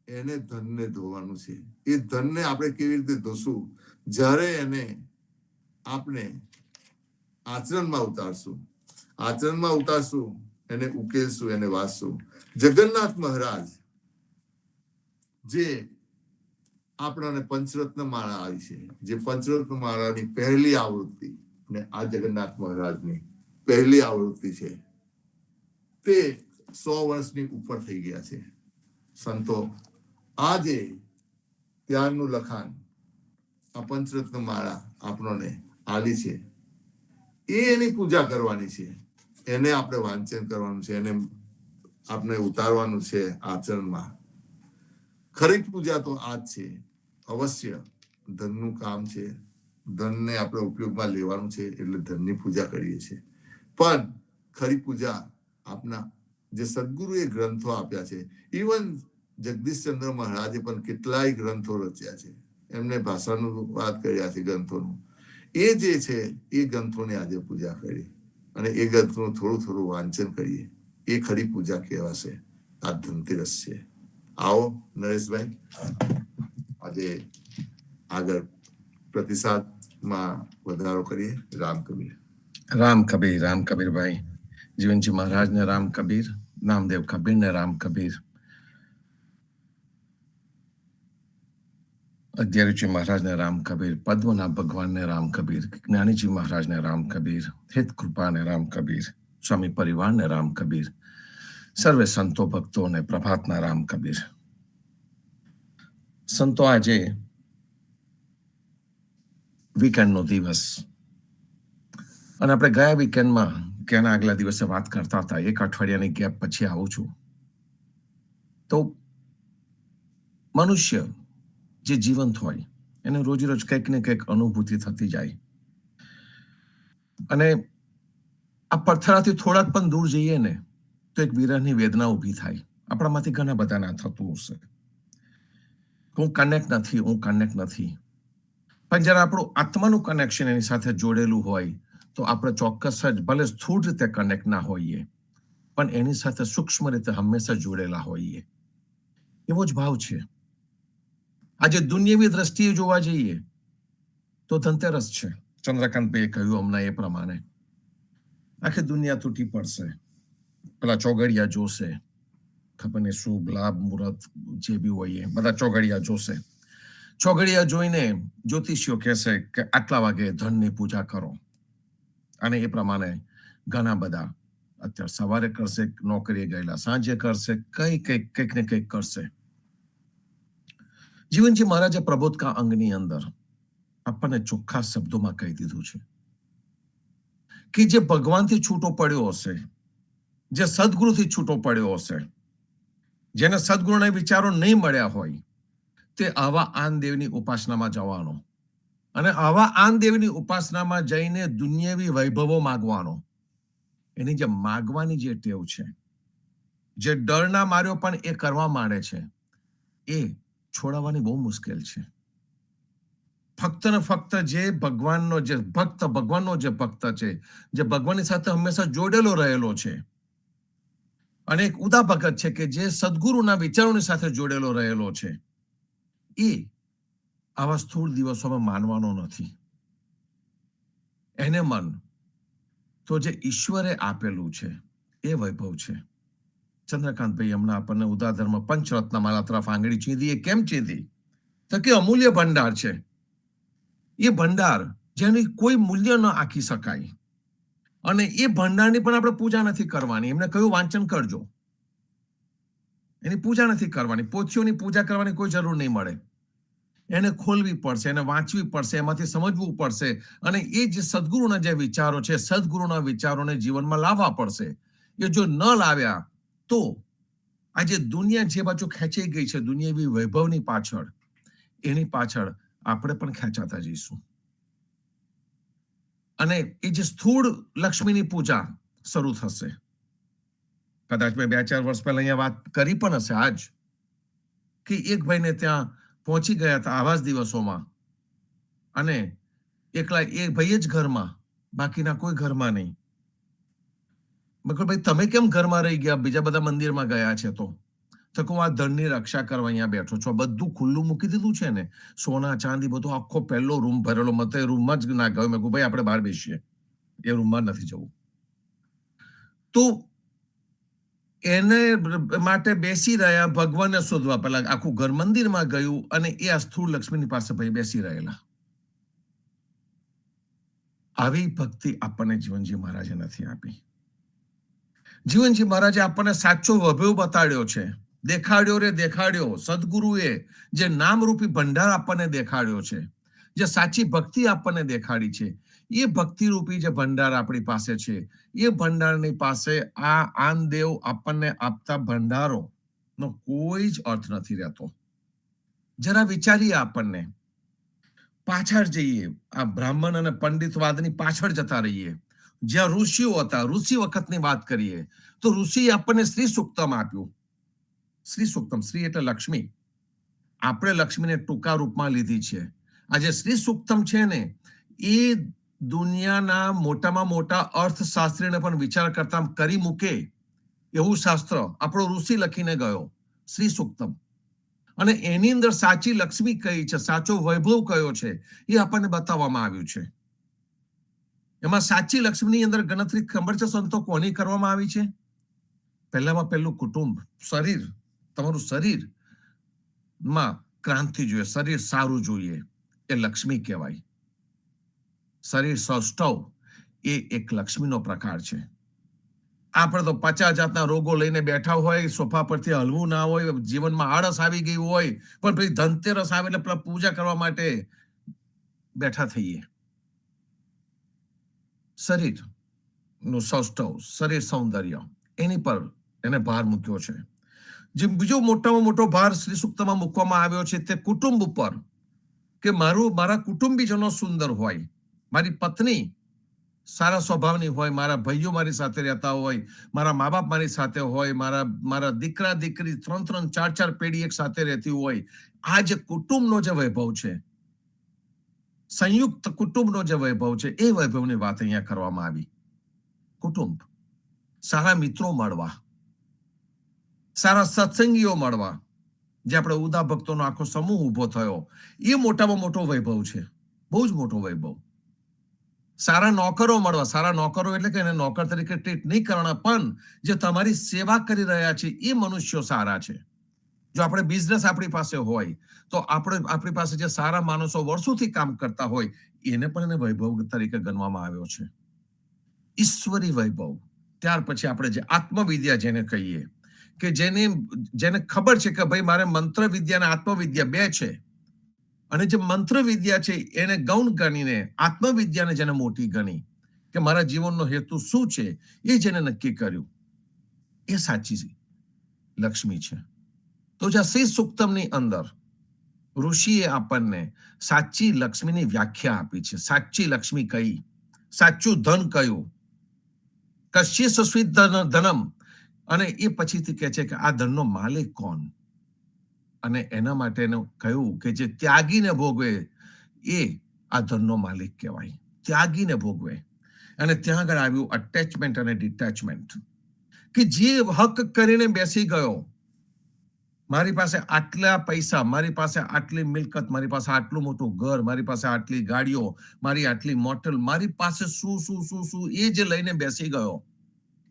એને ધનને ધોવાનું છે. એ ધનને આપણે કેવી રીતે ધોશું? જ્યારે એને આપણે આચરણમાં ઉતારશું, એને ઉકેલશું, એને વાંચશું. જગન્નાથ મહારાજ જે આપણને પંચરત્ન માળા આવી છે, જે પંચરત્ન માળાની પહેલી આવૃત્તિ ને આ જગન્નાથ મહારાજની પહેલી આવૃત્તિ છે, તે 100 વર્ષની ઉપર થઈ ગયા છે. સંતો આજે ત્યારનું લખાણ, આ પંચરત્ન માળા આપણને આલી છે, એની પૂજા કરવાની છે. એને આપણે વાંચન કરવાનું છે, એને આપણે ઉતારવાનું છે આચરણમાં. ખરી પૂજા તો આ જ છે. અવશ્ય ધનનું કામ છે, ધનને આપણે ઉપયોગમાં લેવાનું છે, એટલે ધનની પૂજા કરીએ છીએ. પણ ખરી પૂજા આપના જે સદગુરુએ ગ્રંથો આપ્યા છે, ઇવન જગદીશચંદ્ર મહારાજે પણ કેટલાય ગ્રંથો રચ્યા છે, એમને ભાષાનું વાત કર્યા છે ગ્રંથોનું. એ જે છે એ ગ્રંથોની આજે પૂજા કરી અને એ ગ્રંથોનું થોડું થોડું વાંચન કરીએ, એ ખરી પૂજા કહેવાશે. આ ધનતેરસ છે. આવો નરેશભાઈ, આજે આગળ પ્રતિસાદમાં વધારો કરીએ. રામ કબીર. રામ કબીર, રામ કબીરભાઈ. જીવનજી મહારાજને રામ કબીર, નામદેવ કબીરને રામ કબીર, અદ્યારુચિ મહારાજને રામ કબીર, પદ્મનાભ ભગવાનને રામ કબીર, જ્ઞાનીજી મહારાજને રામ કબીર, હિત કૃપાને રામ કબીર, સ્વામી પરિવારને રામ કબીર, સર્વે સંતો ભક્તોને પ્રભાતના રામ કબીર. સંતો આજે વીકેન્ડનો દિવસ, અને આપણે ગયા વીકેન્ડમાં કે એના આગલા દિવસે વાત કરતા હતા, એક અઠવાડિયાની ગેપ પછી આવું છું. તો મનુષ્ય જે જીવંત હોય એને રોજ રોજ કંઈક ને કંઈક અનુભૂતિ થતી જાય. અને આ પથ્થરાથી થોડાક પણ દૂર જઈએ ને તો એક વિરહની વેદના ઊભી થાય. આપણામાંથી ઘણા બધાને થતું હશે, હું કનેક્ટ નથી. પણ જ્યારે આપણું આત્માનું કનેક્શન એની સાથે જોડેલું હોય તો આપણે ચોક્કસ જ, ભલે સ્થૂળ રીતે કનેક્ટ ના હોઈએ, પણ એની સાથે સૂક્ષ્મ રીતે હંમેશા જોડેલા હોઈએ. એવો જ ભાવ છે. આજે દુનિયાવી દ્રષ્ટિએ જોવા જઈએ તો ધનતેરસ છે. ચંદ્રકાંતભાઈએ કહ્યું હમણાં એ પ્રમાણે આખી દુનિયા તૂટી પડશે, પેલા ચોઘડિયા જોશે, ખબર નહીં શુભ લાભ મુહૂર્ત જે બી હોય બધા ચોઘડિયા જોશે. ચોઘડિયા જોઈને જ્યોતિષીઓ કહેશે કે આટલા વાગે ધનની પૂજા કરો, અને એ પ્રમાણે ઘણા બધા અત્યારે સવારે કરશે, નોકરીએ ગયેલા સાંજે કરશે, કંઈક ને કંઈક કરશે. જીવનજી મહારાજે પ્રબોધ કા અંગની અંદર આપણને ચોખ્ખા શબ્દોમાં કહી દીધું છે કે જે ભગવાનથી છૂટો પડ્યો હશે, જે સદગુરુથી છૂટો પડ્યો હશે, જેને સદગુરુના વિચારો નહીં મળ્યા હોય, તે આવા આનદેવની ઉપાસનામાં જવાનો, અને આવા આનદેવની ઉપાસનામાં જઈને દુનિયાવી વૈભવો માગવાનો. એની જે માગવાની જે ટેવ છે, જે ડરના માર્યો પણ એ કરવા માંડે છે, એ છોડાવવાની બહુ મુશ્કેલ છે. ફક્ત ને ફક્ત જે ભગવાનનો જે ભક્ત છે, જે ભગવાનની સાથે હંમેશા જોડેલો રહેલો છે, અને એક ઉદા ભગત છે કે જે સદગુરુના વિચારોની સાથે જોડેલો રહેલો છે, એ આવા સ્થૂળ દિવસોમાં માનવાનો નથી. એને મન તો જે ઈશ્વરે આપેલું છે એ વૈભવ છે. ચંદ્રકાંતભાઈ હમણાં આપણને ઉદાહરણ પંચરત્ન માળા તરફ આંગળી ચીંધી. એ કેમ ચીંધી? તો કે અમૂલ્ય ભંડાર છે. એ ભંડાર જેની કોઈ મૂલ્ય ન આંકી શકાય, અને એ ભંડારની પણ આપણે પૂજા નથી કરવાની. એમને કહ્યું વાંચન કરજો, એની પૂજા નથી કરવાની. પોથીઓની પૂજા કરવાની કોઈ જરૂર નહીં મળે. એને ખોલવી પડશે, એને વાંચવી પડશે, એમાંથી સમજવું પડશે, અને એ જે સદગુરુના જે વિચારો છે, સદગુરુના વિચારોને જીવનમાં લાવવા પડશે. એ જો ન લાવ્યા તો આજે દુનિયા જે બાજુ ખેંચાઈ ગઈ છે દુનિયાવી વૈભવની પાછળ, એની પાછળ આપણે પણ ખેંચાતા જઈશું. અને એ જે સ્થૂળ લક્ષ્મીની પૂજા શરૂ થશે. કદાચ મેં 2-4 વર્ષ પહેલા અહીંયા વાત કરી પણ હશે આજ, કે એક ભાઈને ત્યાં પહોંચી ગયા હતા આવા જ દિવસોમાં, અને એકલા એ ભાઈ જ ઘરમાં, બાકીના કોઈ ઘરમાં નહીં. મેં કહ્યું ભાઈ તમે કેમ ઘરમાં રહી ગયા, બીજા બધા મંદિરમાં ગયા છે? તો કહું આ ધનની રક્ષા કરવા અહીંયા બેઠો છો. બધું ખુલ્લું મૂકી દીધું છે ને, સોના ચાંદી બધું, આખો પહેલો રૂમ ભરેલો. મતે રૂમમાં જ ના ગયો. મેં કહ્યું ભાઈ આપણે બહાર બેસીએ, એ રૂમમાં નથી જવું. તો એને માટે બેસી રહ્યા ભગવાનને શોધવા. પેલા આખું ઘર મંદિરમાં ગયું અને એ આ સ્થૂળ લક્ષ્મીની પાસે ભાઈ બેસી રહેલા. આવી ભક્તિ આપણને જીવનજી મહારાજે નથી આપી. જીવનજી મહારાજે આપણને સાચો વૈભવ બતાડ્યો છે, દેખાડ્યો રે દેખાડ્યો. સદગુરુએ જે નામરૂપી ભંડાર આપણને દેખાડ્યો છે, જે સાચી ભક્તિ આપણને દેખાડી છે, એ ભક્તિ રૂપી જે ભંડાર આપણી પાસે છે, એ ભંડારની પાસે આ આનદેવ આપણને આપતા ભંડારો નો કોઈ જ અર્થ નથી રહેતો. જરા વિચારીએ, આપણને પાછળ જઈએ, આ બ્રાહ્મણ અને પંડિતવાદની પાછળ જતા રહીએ. જ્યાં ઋષિઓ હતા, ઋષિ વખતની વાત કરીએ તો ઋષિએ આપણને શ્રી સૂક્તમ આપ્યું. શ્રી સૂક્તમ, શ્રી એટલે લક્ષ્મી. આપણે લક્ષ્મીને ટૂંકા રૂપમાં લીધી છે. આ જે શ્રી સૂક્તમ છે ને, એ દુનિયાના મોટામાં મોટા અર્થશાસ્ત્રીને પણ વિચાર કરતા કરી મૂકે એવું શાસ્ત્ર આપણો ઋષિ લખીને ગયો, શ્રી સૂક્તમ. અને એની અંદર સાચી લક્ષ્મી કઈ છે, સાચો વૈભવ કયો છે, એ આપણને બતાવવામાં આવ્યું છે. એમાં સાચી લક્ષ્મીની અંદર ગણતરી ખબર છે સંતો કોની કરવામાં આવી છે? પહેલામાં પહેલું કુટુંબ, શરીર. તમારું શરીર માં ક્રાંતિ જોઈએ, શરીર સારું જોઈએ, એ લક્ષ્મી કહેવાય. શરીર સૌષ્ઠવ એ એક લક્ષ્મીનો પ્રકાર છે. આપણે તો 50 જાતના રોગો લઈને બેઠા હોય, સોફા પરથી હલવું ના હોય, જીવનમાં આળસ આવી ગઈ હોય, પણ પછી ધનતેરસ આવે એટલે પૂજા કરવા માટે બેઠા થઈએ. શરીર નું સૌષ્ઠવ, શરીર સૌંદર્ય, એની પર એને ભાર મૂક્યો છે. જે બીજો મોટામાં મોટો ભાર શ્રી સૂક્તમાં મૂકવામાં આવ્યો છે તે કુટુંબ ઉપર, કે મારા કુટુંબીજનો સુંદર હોય, મારી પત્ની સારા સ્વભાવની હોય, મારા ભાઈઓ મારી સાથે રહેતા હોય, મારા મા બાપ મારી સાથે હોય, મારા દીકરા દીકરી 3-3, 4-4 પેઢી એક સાથે રહેતી હોય. આ જે કુટુંબનો જે વૈભવ છે, સંયુક્ત કુટુંબનો જે વૈભવ છે, એ વૈભવની વાત અહીંયા કરવામાં આવી. કુટુંબ, સારા મિત્રો મળવા, સારા સત્સંગીઓ મળવા, જે આપણે ઉદા ભક્તોનો આખો સમૂહ ઉભો થયો, એ મોટામાં મોટો વૈભવ છે, બહુ જ મોટો વૈભવ. સારા નોકરો મળવા. સારા નોકરો એટલે કે એને નોકર તરીકે ટ્રીટ નહીં કરવાના, પણ જે તમારી સેવા કરી રહ્યા છે એ મનુષ્યો સારા છે. જો આપણે બિઝનેસ આપણી પાસે હોય તો આપણી પાસે જે સારા માણસો વર્ષોથી કામ કરતા હોય, એને પણ એને વૈભવ તરીકે ગણવામાં આવ્યો છે. ઈશ્વરી વૈભવ. ત્યાર પછી આપણે જે આત્મવિદ્યા જેને કહીએ, કે જેને ખબર છે કે ભાઈ મારે મંત્ર વિદ્યા અને આત્મવિદ્યા બે છે, અને જે મંત્ર વિદ્યા છે એને ગૌણ ગણીને આત્મવિદ્યાને જેને મોટી ગણી, કે મારા જીવનનો હેતુ શું છે એ જેને નક્કી કર્યું, એ સાચી લક્ષ્મી છે. તો જ્યાં શ્રી સૂક્તમની અંદર ઋષિએ આપણને સાચી લક્ષ્મીની વ્યાખ્યા આપી છે. સાચી લક્ષ્મી કઈ, સાચું ધન કયું, કશ્ય સસ્વિત ધનમ, અને એ પછીથી કહે છે કે આ ધનનો માલિક કોણ, અને એના માટે કહ્યું કે જે ત્યાગીને ભોગવે એ આ ધનનો માલિક કહેવાય. ત્યાગીને ભોગવે. અને ત્યાં આગળ આવ્યું અટેચમેન્ટ અને ડિટેચમેન્ટ, કે જે હક કરીને બેસી ગયો, મારી પાસે આટલા પૈસા, મારી પાસે આટલી મિલકત, મારી પાસે આટલું મોટું ઘર, મારી પાસે આટલી ગાડીઓ, મારી આટલી મોટલ, મારી પાસે શું શું શું શું, એ જે લઈને બેસી ગયો,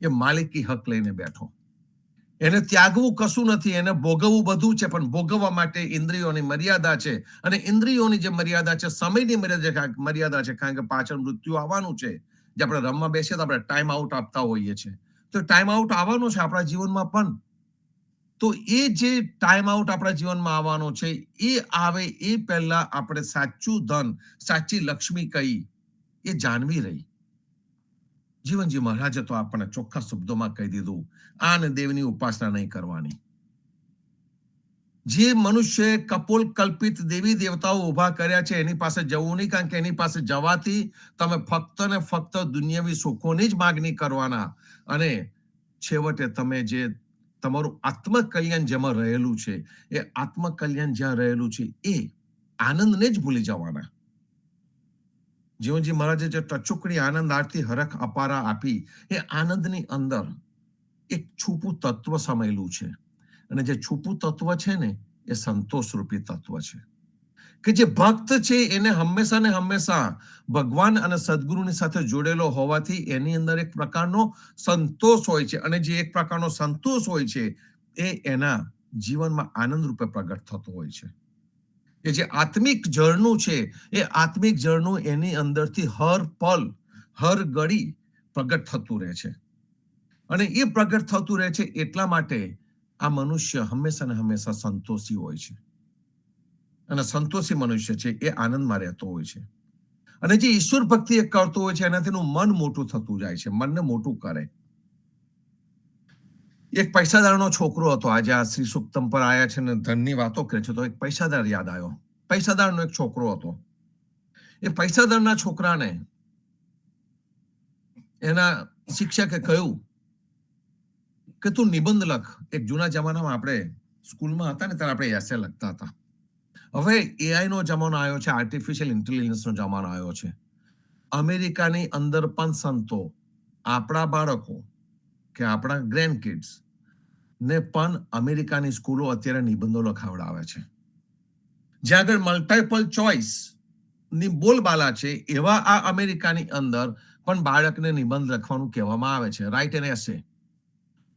એ માલિકી હક લઈને બેઠો. એને ત્યાગવું કશું નથી, એને ભોગવવું બધું છે, પણ ભોગવવા માટે ઇન્દ્રિયોની મર્યાદા છે. અને ઇન્દ્રિયોની જે મર્યાદા છે, સમયની મર્યાદા છે, કારણ કે પાછળ મૃત્યુ આવવાનું છે. જે આપણે રમવા બેસીએ તો આપણે ટાઈમ આઉટ આપતા હોઈએ છીએ, તો ટાઈમ આઉટ આવવાનો છે આપણા જીવનમાં પણ. તો એ જે ટાઈમ આઉટ આપણા જીવનમાં આવવાનો છે, એ આવે એ પહેલા આપણે સાચું ધન, સાચી લક્ષ્મી કઈ, એ જાણવી રહી. જીવનજી મહારાજે તો આપણને ચોખ્ખા શબ્દોમાં કહી દીધું, આન દેવની ઉપાસના નહીં કરવાની. જે મનુષ્ય કપોલ કલ્પિત દેવી દેવતાઓ ઉભા કર્યા છે એની પાસે જવું નહીં, કારણ કે એની પાસે જવાથી તમે ફક્ત ને ફક્ત દુનિયાવી સુખોની જ માગણી કરવાના, અને છેવટે તમે જે તમારું આત્મકલ્યાણ જેમાં રહેલું છે, એ આત્મકલ્યાણ જ્યાં રહેલું છે એ આનંદને જ ભૂલી જવાના. જીવનજી મહારાજે જે ટચુકડી આનંદ આરતી હરખ અપારા આપી, એ આનંદની અંદર એક છુપું તત્વ સમાયેલું છે, અને જે છુપું તત્વ છે ને એ સંતોષ રૂપી તત્વ છે, કે જે ભક્ત છે એને હંમેશા ને હંમેશા ભગવાન અને સદગુરુની સાથે જોડેલો હોવાથી એની અંદર એક પ્રકારનો સંતોષ હોય છે, અને જે એક પ્રકારનો સંતોષ હોય છે એ એના જીવનમાં આનંદ રૂપે પ્રગટ થતો હોય છે. એ જે આત્મિક જળનું છે એ આત્મિક જળનું એની અંદરથી હર પલ હર ઘડી પ્રગટ થતું રહે છે, અને એ પ્રગટ થતું રહે છે એટલા માટે આ મનુષ્ય હંમેશા ને હંમેશા સંતોષી હોય છે, અને સંતોષી મનુષ્ય છે એ આનંદમાં રહેતો હોય છે. અને જે ઈશ્વર ભક્તિ એ કરતો હોય છે એનાથી એનું મન મોટું થતું જાય છે, મનને મોટું કરે. એક પૈસાદારનો છોકરો હતો, આજે આ શ્રી સુક્તમ પર આયા છે ને ધનની વાતો કરે છે, તો એક પૈસાદાર યાદ આવ્યો. પૈસાદારનો એક છોકરો હતો. એ પૈસાદારના છોકરાને એના શિક્ષકે કહ્યું કે તું નિબંધ લખ. એક જૂના જમાનામાં આપણે સ્કૂલમાં હતા ને ત્યારે આપણે એસે લખતા હતા. હવે એઆઈ નો જમાનો આવ્યો છે, આર્ટિફિશિયલ ઇન્ટેલિજન્સનો જમાનો આવ્યો છે. અમેરિકાની અંદર પણ સંતો આપણા બાળકો કે આપણા ગ્રેન્ડ કિડ્સ ને પણ અમેરિકાની સ્કૂલો અત્યારે નિબંધો લખાવડાવે છે. જ્યાં આગળ મલ્ટિપલ ચોઇસ ની બોલબાલા છે, એવા આ અમેરિકાની અંદર પણ બાળકને નિબંધ લખવાનું કહેવામાં આવે છે, રાઇટ એન એસે.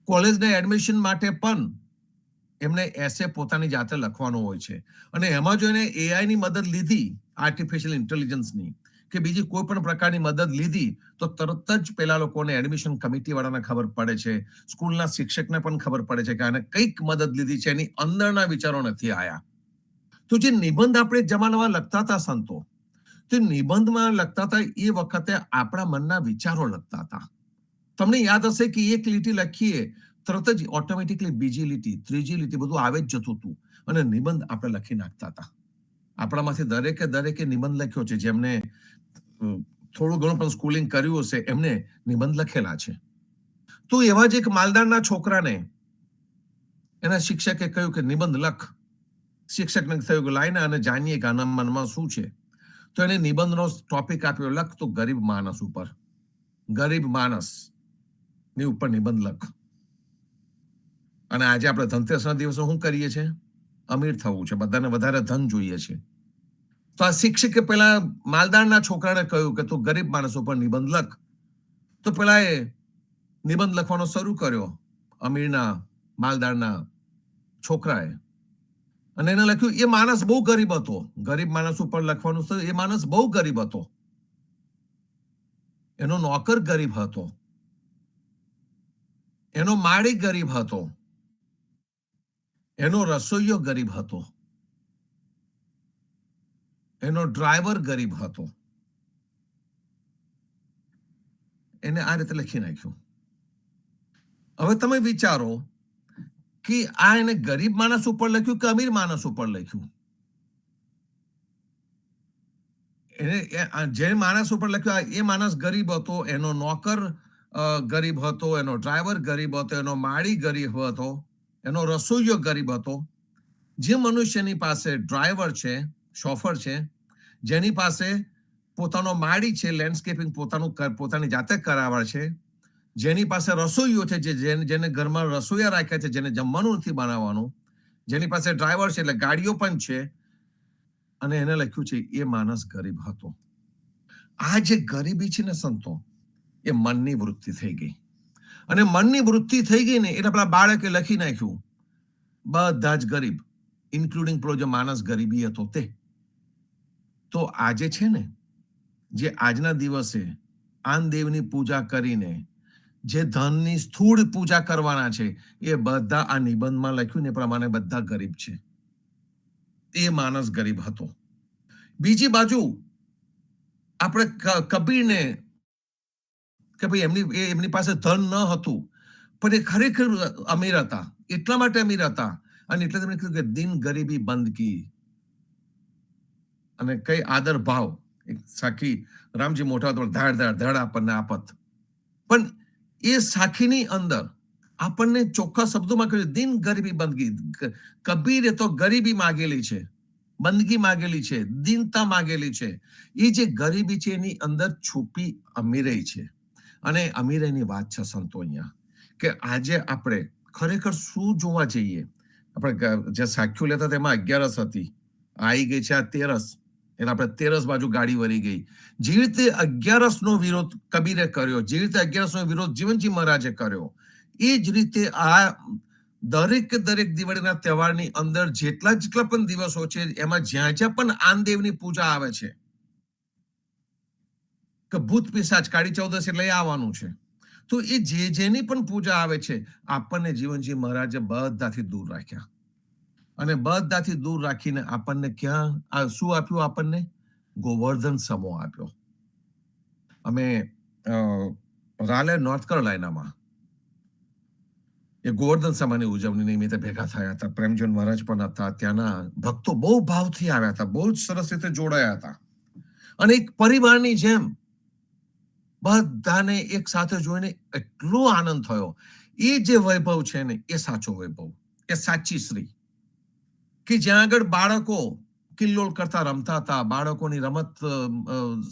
કોલેજના એડમિશન માટે પણ એમને એસે પોતાની જાતે લખવાનો હોય છે, અને એમાં જો એને એઆઈ ની મદદ લીધી, આર્ટિફિશિયલ ઇન્ટેલિજન્સની કે બીજી કોઈ પણ પ્રકારની મદદ લીધી, તો તરત જ પેલા લોકોને એડમિશન કમિટી વાળાને ખબર પડે છે, સ્કૂલના શિક્ષકને પણ ખબર પડે છે કે આને કઈક મદદ લીધી છે, એની અંદરના વિચારો નથી આયા. તો જે નિબંધ આપણે જમાનામાં લખતા હતા સંતો, તે નિબંધમાં લખતા હતા એ વખતે આપણા મનના વિચારો લખતા હતા. તમને યાદ હશે કે એક લીટી લખીએ તરત જ ઓટોમેટિકલી બીજી લીટી, ત્રીજી લીટી બધું આવે જ જતું હતું, અને નિબંધ આપણે લખી નાખતા હતા. આપણામાંથી દરેકે નિબંધ લખ્યો છે. જેમને થોડું ઘણું પણ સ્કૂલિંગ કર્યું હશે એમને નિબંધ લખેલા છે. તો એવા જ એક માલદારના છોકરાને એના શિક્ષકે કહ્યું કે નિબંધ લખ. શિક્ષકને થયું કે લાઈને અને જાણીએ કે આના મનમાં શું છે. તો એને નિબંધનો ટોપિક આપ્યો, લખ તો ગરીબ માણસ ઉપર. ગરીબ માણસ ની ઉપર નિબંધ લખ. અને આજે આપણે ધનતેરસના દિવસે શું કરીએ છીએ? અમીર થવું છે, બધાને વધારે ધન જોઈએ છે. તો આ શિક્ષકે પેલા માલદારના છોકરાને કહ્યું કે તું ગરીબ માણસ ઉપર નિબંધ લખ. તો પેલા એ નિબંધ લખવાનો શરૂ કર્યો, અમીરના માલદારના છોકરાએ, અને એને લખ્યું એ માણસ બહુ ગરીબ હતો. ગરીબ માણસ ઉપર લખવાનું થયું, એ માણસ બહુ ગરીબ હતો. એનો નોકર ગરીબ હતો, એનો માળી ગરીબ હતો, એનો રસોઈયો ગરીબ હતો, એનો ડ્રાઈવર ગરીબ હતો. એને આ રીતે લખી નાખ્યું. હવે તમે વિચારો કે આ એને ગરીબ માણસ ઉપર લખ્યું કે અમીર માણસ ઉપર લખ્યું? એને જે માણસ ઉપર લખ્યું એ માણસ ગરીબ હતો, એનો નોકર ગરીબ હતો, એનો ડ્રાઈવર ગરીબ હતો, એનો માળી ગરીબ હતો, એનો રસોઈયો ગરીબ હતો. જે મનુષ્યની પાસે ડ્રાઈવર છે, શોફર છે, જેની પાસે પોતાનો માળી છે, લેન્ડસ્કેપિંગ પોતાની જાતે કરાવે છે, જેની પાસે રસોઈયો છે, જેને ઘરમાં રસોઈયા રાખ્યા છે, જેને જમવાનું નથી બનાવવાનું, જેની પાસે ડ્રાઈવર છે એટલે ગાડીઓ પણ છે, અને એને લખ્યું છે એ માણસ ગરીબ હતો. આ જે ગરીબી છે ને સંતો, એ મનની વૃત્તિ થઈ ગઈ. અને મનની વૃત્તિ થઈ ગઈ ને એટલે પેલા બાળકે લખી નાખ્યું બધા જ ગરીબ, ઇન્ક્લુડિંગ પેલો જે માણસ ગરીબી હતો તે. તો આજે છે ને, જે આજના દિવસે આનદેવની પૂજા કરીને જે ધનની સ્થૂળ પૂજા કરવાના છે, એ બધા આ નિબંધમાં લખ્યું ને પ્રમાણે બધા ગરીબ છે. એ માણસ ગરીબ હતો. બીજી બાજુ આપણે કબીરને કે ભાઈ એમની પાસે ધન ન હતું, પણ એ ખરેખર અમીર હતા. એટલા માટે અમીર હતા અને એટલે તેમણે કીધું કે દિન ગરીબી બંદગી અને કઈ આદર ભાવ એક સાખી રામજી મોટા તો ધાડ ધાડ ધડ આપણને આપત, પણ એ સાખીની અંદર આપણને ચોખ્ખા શબ્દોમાં કહ્યું દિન ગરીબી બંદગી. કબીરે તો ગરીબી માગેલી છે, બંદગી માગેલી છે, દીનતા માગેલી છે. એ જે ગરીબી છે એની અંદર છુપી અમીરાઈ છે. અને અમીરાઈની વાત છે સંતો અહીંયા કે આજે આપણે ખરેખર શું જોવા જઈએ. આપણે જે સાખ્યું લેતા તેમાં 11 હતી, આવી ગઈ છે આ 13, એટલે આપણે 13 બાજુ ગાડી વળી ગઈ. જે રીતે 11 નો વિરોધ કબીરે કર્યો, જે રીતે 11 નો વિરોધ જીવનજી મહારાજે કર્યો, એ જ રીતે આ દરેક દિવાળીના તહેવારની અંદર જેટલા પણ દિવસો છે એમાં જ્યાં પણ આનદેવની પૂજા આવે છે કે ભૂત પિશાચ કાળી ચૌદશ એટલે આવવાનું છે, તો એ જેની પણ પૂજા આવે છે આપણને જીવનજી મહારાજે બધાથી દૂર રાખ્યા. અને બધાથી દૂર રાખીને આપણને ક્યાં શું આપ્યું? આપણને ગોવર્ધન સમો આપ્યો. અમે રાલે નોર્થ કેરોલાઇનામાં એ ગોવર્ધન સમાની ઉજવણી નિમિત્તે ભેગા થયા હતા. પ્રેમચંદ મહારાજ પણ હતા, ત્યાંના ભક્તો બહુ ભાવથી આવ્યા હતા, બહુ જ સરસ રીતે જોડાયા હતા. અને એક પરિવારની જેમ બધાને એક સાથે જોઈને એટલો આનંદ થયો. એ જે વૈભવ છે ને એ સાચો વૈભવ, એ સાચી શ્રી, કે જ્યાં આગળ બાળકો કિલ્લોલ કરતા રમતા હતા, બાળકોની રમત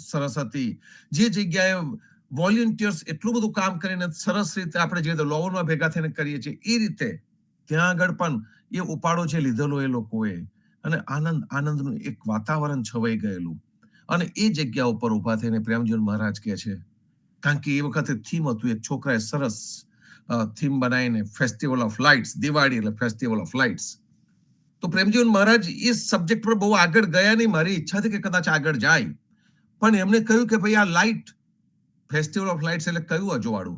સરસ હતી, જે જગ્યાએ વોલેન્ટિયર્સ એટલું બધું કામ કરીને સરસ રીતે આપણે જે રીતે લોવલમાં ભેગા થઈને કરીએ છીએ એ રીતે ત્યાં આગળ પણ એ ઉપાડો જે લીધેલો એ લોકોએ, અને આનંદનું એક વાતાવરણ છવાઈ ગયેલું. અને એ જગ્યા ઉપર ઉભા થઈને પ્રેમજી મહારાજ કહે છે, કારણ કે એ વખતે થીમ હતું, એક છોકરાએ સરસ થીમ બનાવીને ફેસ્ટિવલ ઓફ લાઇટ્સ, દિવાળી એટલે ફેસ્ટિવલ ઓફ લાઇટ્સ. તો પ્રેમજી મહારાજ એ સબ્જેક્ટ પર બહુ આગળ ગયા નહીં. મારી ઈચ્છા હતી કે કદાચ આગળ જાય, પણ એમને કહ્યું કે ભાઈ આ લાઇટ, ફેસ્ટિવલ ઓફ લાઇટ્સ એટલે કયું અજવાળું,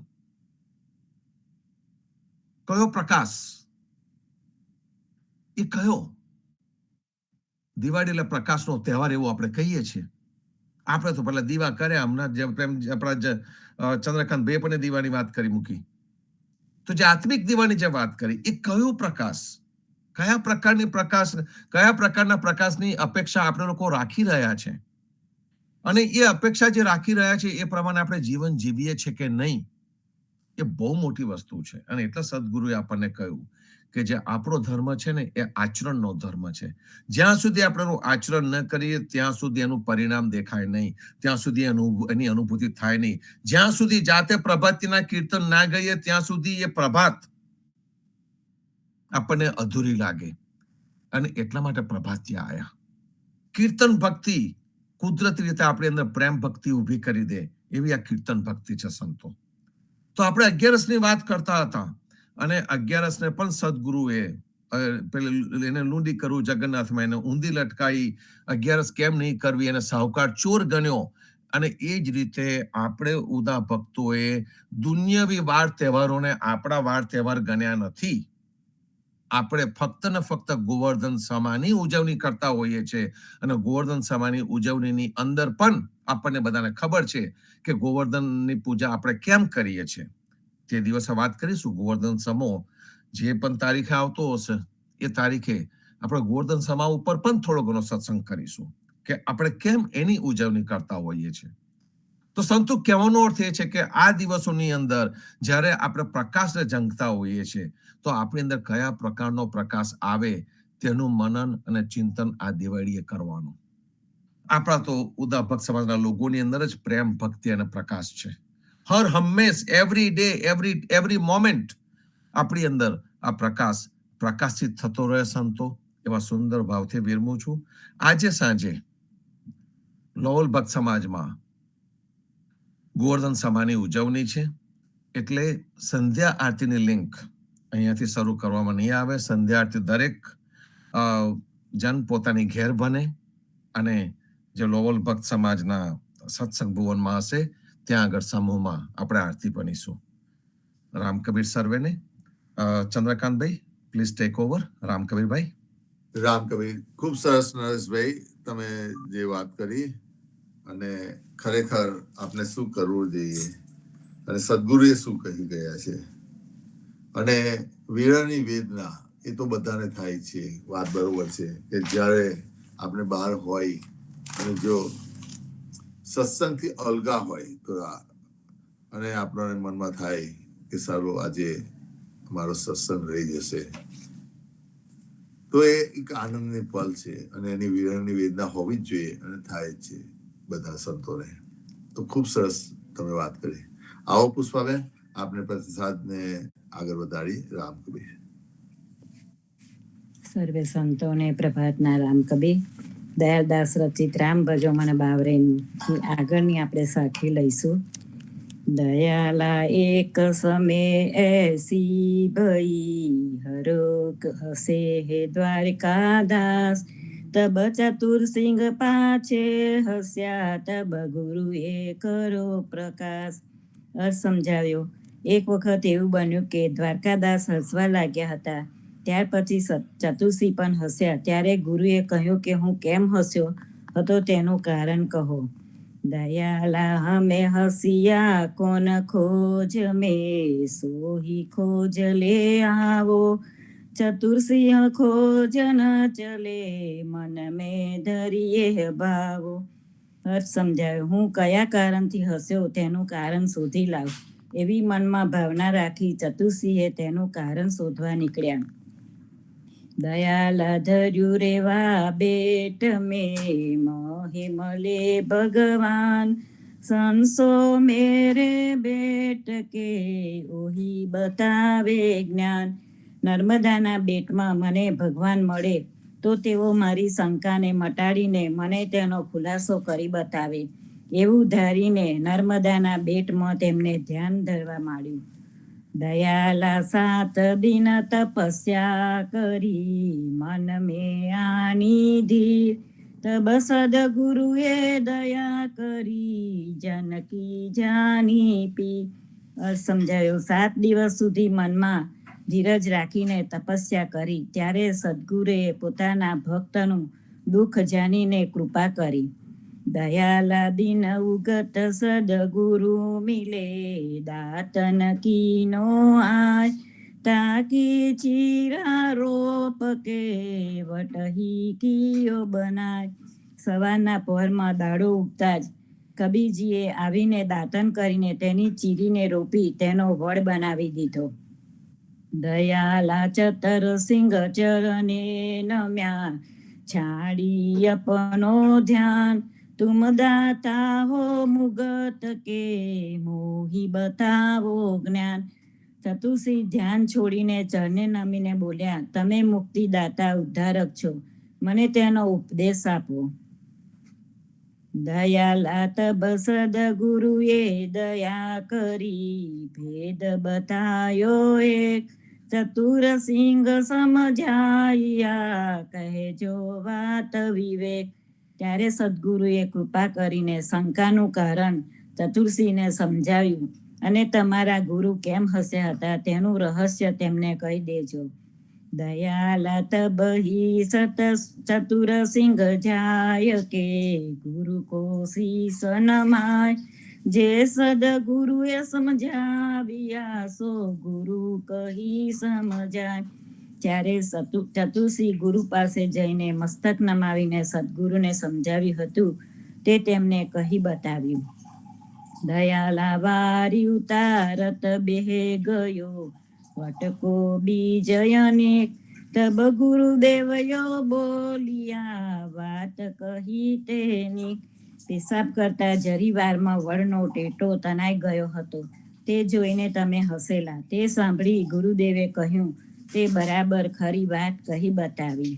કયો પ્રકાશ, એ કયો? દિવાળી એટલે પ્રકાશનો તહેવાર એવું આપણે કહીએ છીએ. આપણે તો પેલા દીવા કર્યા, હમણાં જે આપણા ચંદ્રકાંત બે પણ દીવાની વાત કરી મૂકી. તો જે આત્મિક દીવાની જે વાત કરી એ કયો પ્રકાશ, કયા પ્રકારના પ્રકાશની અપેક્ષા આપણે લોકો રાખી રહ્યા છે, અને એ અપેક્ષા જે રાખી રહ્યા છે એ પ્રમાણે આપણે જીવન જીવીએ છીએ કે નહીં, એ બહુ મોટી વસ્તુ છે. અને એટલે સદગુરુએ આપણને કહ્યું કે જે આપણો ધર્મ છે ને એ આચરણનો ધર્મ છે. જ્યાં સુધી આપણે આચરણ ન કરીએ ત્યાં સુધી એનું પરિણામ દેખાય નહીં, ત્યાં સુધી એની અનુભૂતિ થાય નહીં. જ્યાં સુધી જાતે પ્રભાતિના કીર્તન ના ગઈએ ત્યાં સુધી એ પ્રભાત આપણને અધૂરી લાગે. અને એટલા માટે પ્રભાતિયા આયા. કીર્તન ભક્તિ કુદરતી રીતે આપણી અંદર પ્રેમ ભક્તિ ઊભી કરી દે એવી આ કીર્તન ભક્તિ છે સંતો. તો આપણે 11 ની વાત કરતા હતા, અને 11 ને પણ સદગુરુએ એને લૂંડી કરવું જગન્નાથમાં, એને ઊંધી લટકાઈ, 11 કેમ નહીં કરવી, એને સાહુકાર ચોર ગણ્યો. અને એ જ રીતે આપણે ઉદા ભક્તોએ દુનિયાવી વાર તહેવારોને આપણા વાર તહેવાર ગણ્યા નથી. આપણે ફક્ત ને ફક્ત ગોવર્ધન સમાની ઉજવણી કરતા હોઈએ છીએ. અને ગોવર્ધન સમાની ઉજવણીની અંદર પણ આપણને બધાને ખબર છે કે ગોવર્ધનની પૂજા આપણે કેમ કરીએ છીએ. તે દિવસે વાત કરીશું. ગોવર્ધન સમો જે પણ તારીખે આવતો હશે એ તારીખે આપણે ગોવર્ધન સમા ઉપર પણ થોડો ઘણો સત્સંગ કરીશું કે આપણે કેમ એની ઉજવણી કરતા હોઈએ છીએ. તો સંતો કહેવાનો અર્થ એ છે કે આ દિવસોની અંદર જ્યારે આપણે પ્રકાશને ઝંખતા હોઈએ છીએ તો આપણી અંદર કયા પ્રકારનો પ્રકાશ આવે તેનું મનન અને ચિંતન આ દિવાળીએ કરવાનું. આપણા તો ઉદા ભક્ત સમાજના લોકોની અંદર જ પ્રેમ, ભક્તિ અને પ્રકાશ છે. હર હંમેશ, એવરી ડે, એવરી મોમેન્ટ આપણી અંદર આ પ્રકાશ પ્રકાશિત થતો રહે સંતો. એવા સુંદર ભાવથી વિરમું છું. આજે સાંજે લોવલ ભક્ત સમાજમાં ગોવર્ધન સમાની ઉજવણી છે, એટલે સંધ્યા આરતીની લિંક અહીંયાથી શરૂ કરવામાં નહીં આવે. સંધ્યા આરતી દરેક જન પોતાની ઘેર બને અને જે લોવલ ભક્ત સમાજના સત્સંગ ભુવનમાં હશે ત્યાં આગળ સમૂહમાં આપણે આરતી બનીશું. Ramkabir સર્વેને. Chandrakantbhai, please take over. રામકબીરભાઈ. Ramkabir, ખૂબ સરસ નરેશભાઈ, તમે જે વાત કરી, અને ખરેખર આપણે શું કરવું જોઈએ અને સદગુરુએ શું કહી ગયા છે, અને વીરાની વેદના એ તો બધાને થાય છે, વાત બરોબર છે કે જ્યારે આપણે બહાર હોય અને જો સત્સંગથી અલગા હોય તો અને આપણને મનમાં થાય કે સારું આજે મારો સત્સંગ રહી જશે, તો એ એક આનંદની પલ છે અને એની વિરહની વેદના હોવી જ જોઈએ અને થાય જ છે બધા સંતોને. તો ખૂબ સરસ તમે વાત કરી. આવો પુષ્પાબેન, આપણે પ્રસાદને આગળ વધારી. રામ કબીર. સર્વે સંતોને પ્રભાતના રામ કબીર. દયાળદાસ રચિત રામ ભજો મને બાવરેનું આગળની આપણે સાખી લઈશું. દયાલા એક સમે એસી ભઈ, હરોક હસે હે દ્વારકાદાસ. તબ ચતુર સિંહ પાછે હસ્યા, તબ ગુરુ એ કરો પ્રકાશ. અર્થ સમજાવ્યો. એક વખત એવું બન્યું કે દ્વારકાદાસ હસવા લાગ્યા હતા. ત્યાર પછી ચતુર્સી પણ હસ્યા. ત્યારે ગુરુએ કહ્યું કે હું કેમ હસ્યો હતો તેનું કારણ કહો. દયાલા હમે હસિયા કોન ખોજ મેં, સોહી ખોજ લે આવો. ચતુર્સિંહ ખોજ ન ચલે, મન મેં ધરીએ ભાવો. અર્થ સમજાયો. હું કયા કારણથી હસ્યો તેનું કારણ શોધી લાવ. એવી મનમાં ભાવના રાખી ચતુર્સિંહે તેનું કારણ શોધવા નીકળ્યા. દયાલા ધર્યું રેવા બેટ મેં, મોહે મળે ભગવાન. સંસો મેરે બેટ કે, ઓહી બતાવે જ્ઞાન. નર્મદાના બેટમાં મને ભગવાન મળે તો તેઓ મારી શંકાને મટાડીને મને તેનો ખુલાસો કરી બતાવે. એવું ધારીને નર્મદાના બેટમાં તેમને ધ્યાન ધરવા માંડ્યું. દયાલા 7 દિન તપસ્યા કરી, મન મેં આની ધીર. તબ સદગુરુએ દયા કરી, જનકી જાની પી. સમજાયો. 7 દિવસ સુધી મનમાં ધીરજ રાખીને તપસ્યા કરી. ત્યારે સદગુરુએ પોતાના ભક્તનું દુઃખ જાણીને કૃપા કરી. દયાલા દિન ઉગત સદગુરુ મિલે, દાતન કીનો આય. તાકી ચીરા રોપ કે, વટહી કિયો બનાય. સવારના પહોરમાં દાડો ઉગતા જ કબીરજીએ આવીને દાતન કરીને તેની ચીરીને રોપી તેનો વડ બનાવી દીધો. દયાલા ચતર સિંહ ચરણે નમ્યા, છાડી અપનો ધ્યાન. તુમ દાતા હો મુગત કે, મોહી બતાવો જ્ઞાન. ચતુર્સિંહ ધ્યાન છોડીને ચરણે નમીને બોલ્યા, તમે મુક્તિદાતા ઉદ્ધારક છો, મને તેનો ઉપદેશ આપો. દયાલા તબ સદગુરુએ દયા કરી, ભેદ બતાયો એક. ચતુર સિંહ સમજાયા, કહેજો વાત વિવેક. ત્યારે સદગુરુએ કૃપા કરીને શંકાનું કારણ ચતુર્સિંહને સમજાવ્યું અને તમારા ગુરુ કેમ હસ્યા હતા તેનું રહસ્ય તેમને કહી દેજો. દયાલા તબ હી ચતુર સિંહ જાય કે, ગુરુ કો શીશ નમાય. જે સદગુરુએ સમજાવ્યા, સો ગુરુ કહી સમજાય. ત્યારે ચતુર્સિંહ ગુરુ પાસે જઈને મસ્તક નમાવીને સદગુરુને સમજાવ્યું હતું તે તેમને કહી બતાવ્યું. દયાલા વારી ઉતારત બેહે ગયો, વટકો બીજય અનેક. તબ ગુરુદેવયો બોલિયા, વાત કહી તેની. પેશાબ કરતા જરી વારમાં વડનો ટેટો તનાઈ ગયો હતો. તે જોઈને તમે હસેલા. તે સાંભળી ગુરુદેવે કહ્યું તે બરાબર ખરી વાત કહી બતાવી.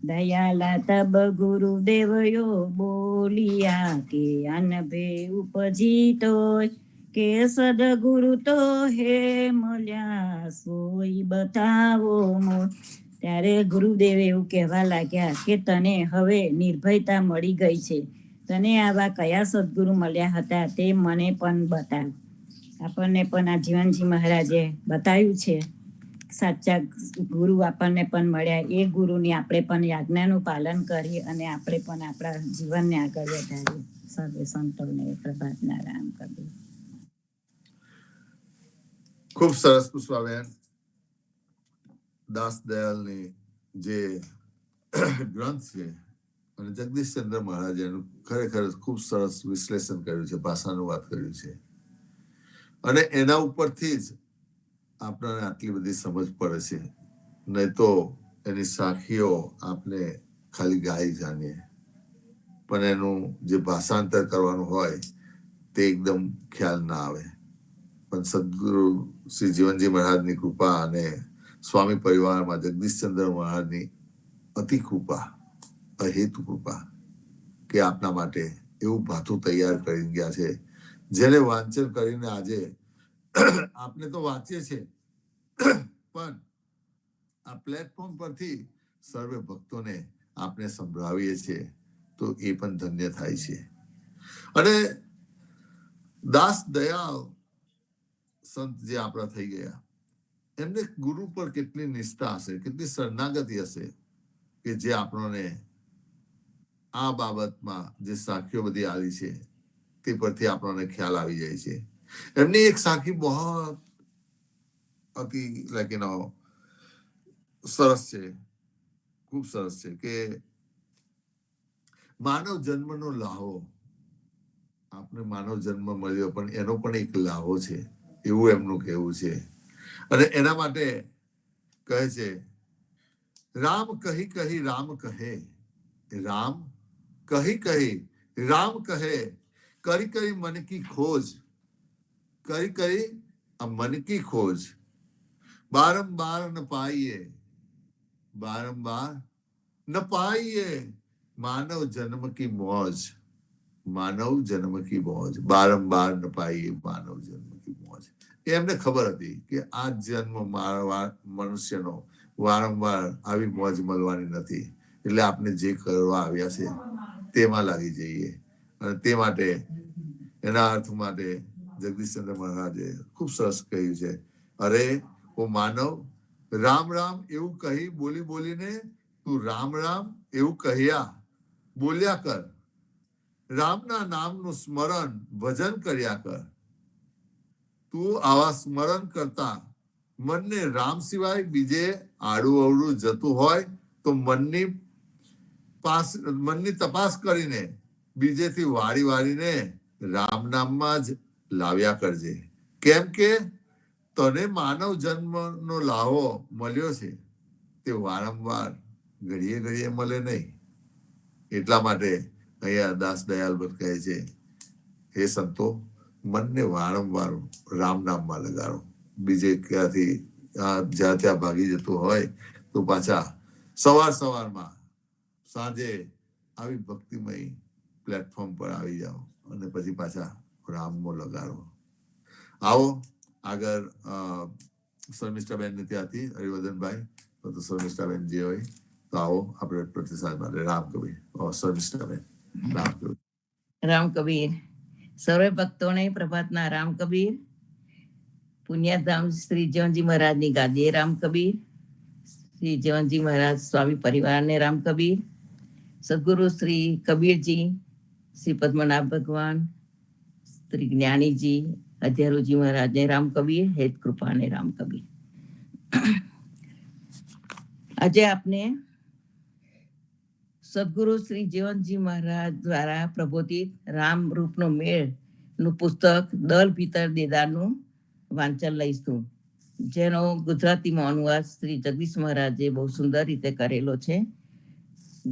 દયાલા તબ ગુરુદેવયો બોલિયા, કે અનભે ઉપજી તોય. કે સદગુરુ તો હે મળ્યા, સોઈ બતાવો મોય. ત્યારે ગુરુદેવે એવું કહેવા લાગ્યા કે તને હવે નિર્ભયતા મળી ગઈ છે. તને આવા કયા સદગુરુ મળ્યા હતા તે મને પણ બતાવ. આપણને પણ આ જીવનજી મહારાજે બતાવ્યું છે. સાચા ગુરુ આપણને પણ મળ્યા. એ ગુરુની આપણે પણ આજ્ઞાનું પાલન કરી અને આપણે પણ આપણા જીવનને આગળ વધારીએ. સર્વે સંતોને પ્રભાતના રામ કબીર. ખૂબ સરસ પુષ્પાબેન. દાસ દયાલની જે ગ્રંથ છે અને જગદીશચંદ્ર મહારાજે એનું ખરેખર ખૂબ સરસ વિશ્લેષણ કર્યું છે, ભાષાનું વાત કર્યું છે, અને એના ઉપરથી જ આપણને આટલી બધી સમજ પડે છે. નહીં તો એની સાખીઓ આપણે ખાલી ગાઈ જાણીએ, પણ એનું જે ભાષાંતર કરવાનું હોય તે એકદમ ખ્યાલ ના આવે. પણ સદગુરુ શ્રી જીવનજી મહારાજની કૃપા અને સ્વામી પરિવારમાં જગદીશચંદ્ર મહારાજની અતિ કૃપા, અહેતુ કૃપા, કે આપના માટે એવું ભાથું તૈયાર કરી ગયા છે, જેને વાંચન કરીને આજે આપણે તો વાંચીએ છીએ, પણ આ પ્લેટફોર્મ પરથી સર્વે ભક્તોને આપણે સંભળાવીએ છીએ, તો એ પણ ધન્ય થાય છે. અને દાસ દયાલ સંત જે આપણા થઈ ગયા, એમને ગુરુ પર કેટલી નિષ્ઠા હશે, કેટલી શરણાગતિ હશે, કે જે આપણને આ બાબતમાં જે સાખીઓ બધી આવી છે તે પરથી આપણને ખ્યાલ આવી જાય છે. એમની એક સાખી બહુ અતિ સરસ છે, ખૂબ સરસ છે, કે માનવ જન્મનો લાહો, આપણે માનવ જન્મ મળ્યો પણ એનો પણ એક લાહો છે, એવું એમનું કહેવું છે. અને એના માટે કહે છે, રામ કહી કહી રામ કહે, રામ કહી કહી રામ કહે, કરી કરી મન કી ખોજ, કરી કરી આ મન કી ખોજ, બારંબાર ન પાઈએ, બારંબાર ન પાઈએ, માનવ જન્મ કી મોજ, માનવ જન્મ કી મોજ, બારંબાર ન પાઈએ માનવ જન્મ કી મોજ. એમને ખબર હતી કે આ જન્મ મનુષ્યનો વારંવાર આવી મોજ મળવાની નથી, એટલે આપણે જે કરવા આવ્યા છે તેમાં લાગી જઈએ. અને તે માટે એના અર્થ માટે જગદીશચંદ્ર મહારાજે ખૂબ સરસ કહ્યું છે, અરે ઓ માનવ, રામ રામ એવું કહી બોલી બોલીને તું રામ રામ એવું કહ્યા બોલ્યા કર, રામના નામનું સ્મરણ ભજન કર્યા કર. તું આવા સ્મરણ કરતા મનને રામ સિવાય બીજે આડું અવડું જતું હોય તો મનની તપાસ કરીને બીજેથી વાળી વાળીને રામ નામમાં જ લાવ્યા કરજે. કેમ કે તને માનવ જન્મનો લાહો મળ્યો છે, તે વારંવાર ઘડીએ ઘડીએ મળે નહીં. એટલા માટે અહીંયા દાસ દયાલ ભટ્ટ કહે છે, હે સંતો, મનને વારંવાર રામ નામમાં લગાડો. બીજે ક્યાંથી જ્યાં ત્યાં ભાગી જતું હોય તો પાછા સવારમાં સાંજે આવી ભક્તિમય પ્લેટફોર્મ પર આવી જાઓ અને પછી પાછા રામમાં લગાડો. આવો આગળ શર્મિષ્ઠાબેન ને ત્યાંથી હરિવર્ધનભાઈ, તો શર્મિષ્ઠાબેન જે હોય તો આવો આપણે પ્રતિસાદ માટે. રામ કબીર. શર્મિષ્ઠાબેન. રામ કબીર. રામ કબીર. સર્વે ભક્તોને પ્રભાતના રામ કબીર. પુણ્યધામ શ્રી જીવનજી મહારાજની ગાદીએ રામ કબીર. શ્રી જીવનજી મહારાજ સ્વામી પરિવારને રામ કબીર. સદગુરુ શ્રી કબીરજી, શ્રી પદ્મનાભ ભગવાન, શ્રી જ્ઞાનીજી, અધ્યારુજી મહારાજને રામ કબીર, હેત કૃપાને રામ કબીર. આજે આપને સદગુરુ શ્રી જીવનજી મહારાજ દ્વારા પ્રબોધિત રામ રૂપનો મેળ નું પુસ્તક દલ ભીતર દેદારનું વાંચન લઈશું, જેનો ગુજરાતીમાં અનુવાદ શ્રી જગદીશ મહારાજે બહુ સુંદર રીતે કરેલો છે.